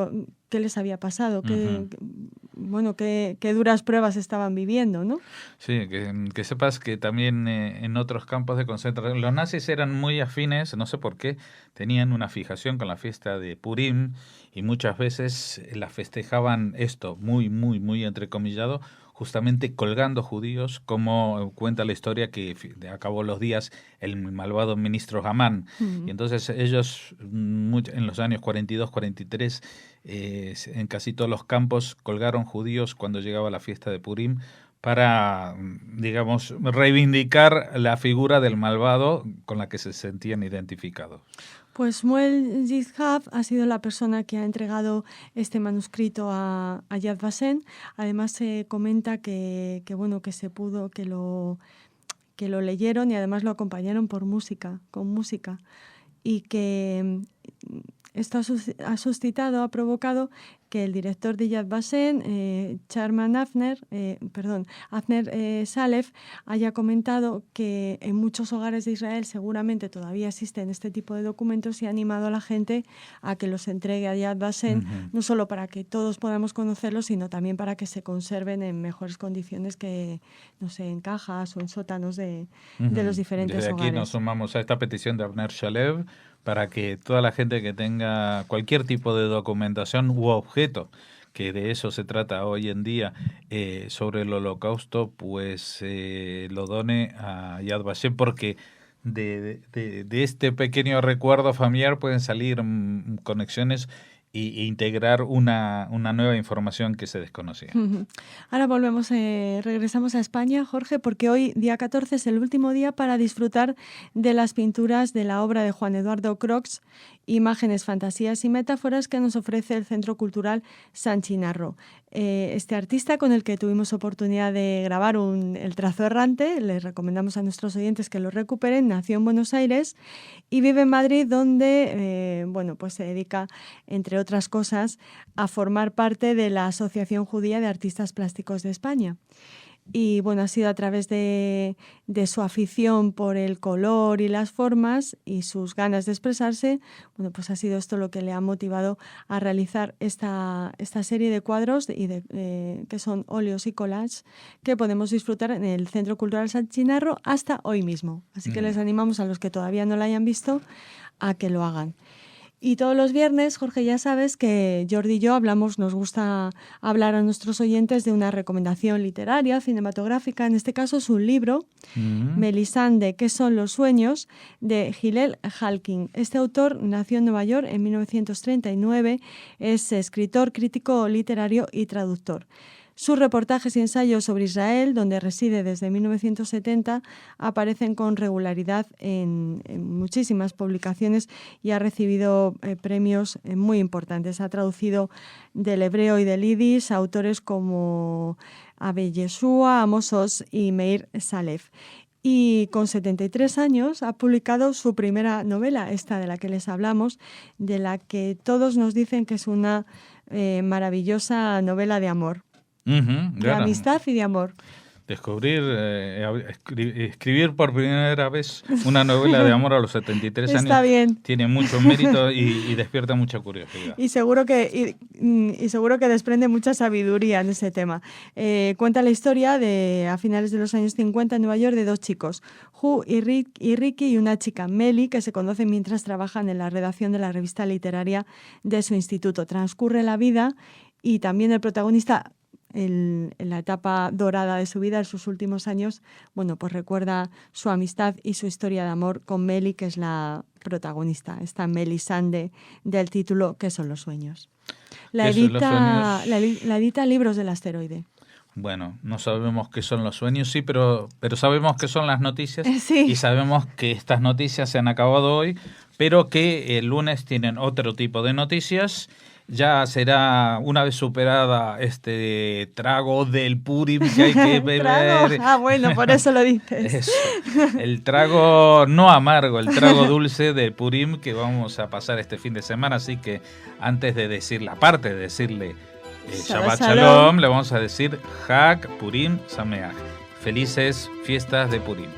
qué les había pasado, qué duras pruebas estaban viviendo, ¿no? Sí, que sepas que también en otros campos de concentración, los nazis eran muy afines, no sé por qué, tenían una fijación con la fiesta de Purim y muchas veces la festejaban esto, muy, muy, muy entrecomillado, justamente colgando judíos, como cuenta la historia que acabó los días el malvado ministro Hamán. Y entonces ellos, en los años 42, 43, en casi todos los campos colgaron judíos cuando llegaba la fiesta de Purim para, digamos, reivindicar la figura del malvado con la que se sentían identificados. Pues Shmuel Yitzhak ha sido la persona que ha entregado este manuscrito a Yad Vashem. Además se comenta que lo leyeron y además lo acompañaron con música, y que esto ha provocado que el director de Yad Vashem, Avner Salef, haya comentado que en muchos hogares de Israel seguramente todavía existen este tipo de documentos y ha animado a la gente a que los entregue a Yad Vashem, no solo para que todos podamos conocerlos, sino también para que se conserven en mejores condiciones que, no sé, en cajas o en sótanos de los diferentes Desde hogares. Aquí nos sumamos a esta petición de Avner Salef para que toda la gente que tenga cualquier tipo de documentación u objeto, que de eso se trata hoy en día, sobre el Holocausto, pues lo done a Yad Vashem, porque de este pequeño recuerdo familiar pueden salir conexiones e integrar una nueva información que se desconocía. Ahora regresamos a España, Jorge, porque hoy, día 14, es el último día para disfrutar de las pinturas de la obra de Juan Eduardo Crox, Imágenes, Fantasías y Metáforas, que nos ofrece el Centro Cultural San Chinarro. Este artista, con el que tuvimos oportunidad de grabar el trazo errante, les recomendamos a nuestros oyentes que lo recuperen, nació en Buenos Aires y vive en Madrid, donde pues se dedica, entre otras cosas, a formar parte de la Asociación Judía de Artistas Plásticos de España. Y bueno, ha sido a través de su afición por el color y las formas y sus ganas de expresarse, pues ha sido esto lo que le ha motivado a realizar esta serie de cuadros que son óleos y collages, que podemos disfrutar en el Centro Cultural San Chinarro hasta hoy mismo. Así que les animamos a los que todavía no lo hayan visto a que lo hagan. Y todos los viernes, Jorge, ya sabes que Jordi y yo nos gusta hablar a nuestros oyentes de una recomendación literaria, cinematográfica. En este caso es un libro, Melisande, ¿qué son los sueños?, de Hillel Halkin. Este autor nació en Nueva York en 1939, es escritor, crítico literario y traductor. Sus reportajes y ensayos sobre Israel, donde reside desde 1970, aparecen con regularidad en muchísimas publicaciones y ha recibido premios muy importantes. Ha traducido del hebreo y del yiddish a autores como Abe Yeshua, Amos Oz y Meir Salef. Y con 73 años ha publicado su primera novela, esta de la que les hablamos, de la que todos nos dicen que es una maravillosa novela de amor. De amistad y de amor. Escribir por primera vez una novela de amor a los 73 años. Está bien. Tiene mucho mérito y despierta mucha curiosidad. Y seguro que desprende mucha sabiduría en ese tema. Cuenta la historia a finales de los años 50 en Nueva York de dos chicos, Hugh y Ricky, y una chica, Melly, que se conocen mientras trabajan en la redacción de la revista literaria de su instituto. Transcurre la vida y también el protagonista, en la etapa dorada de su vida, en sus últimos años, pues recuerda su amistad y su historia de amor con Melly, que es la protagonista, esta Melisande del título ¿Qué son los sueños? La edita Libros del Asteroide. Bueno, no sabemos qué son los sueños, sí, pero sabemos qué son las noticias. Sí. Y sabemos que estas noticias se han acabado hoy, pero que el lunes tienen otro tipo de noticias. Ya será, una vez superada este trago del Purim que hay que beber. Bueno, por eso lo dices. Eso. El trago no amargo, el trago dulce del Purim que vamos a pasar este fin de semana. Así que antes de decirle, aparte de decirle Shabbat Shalom, le vamos a decir Hag Purim Sameach. Felices fiestas de Purim.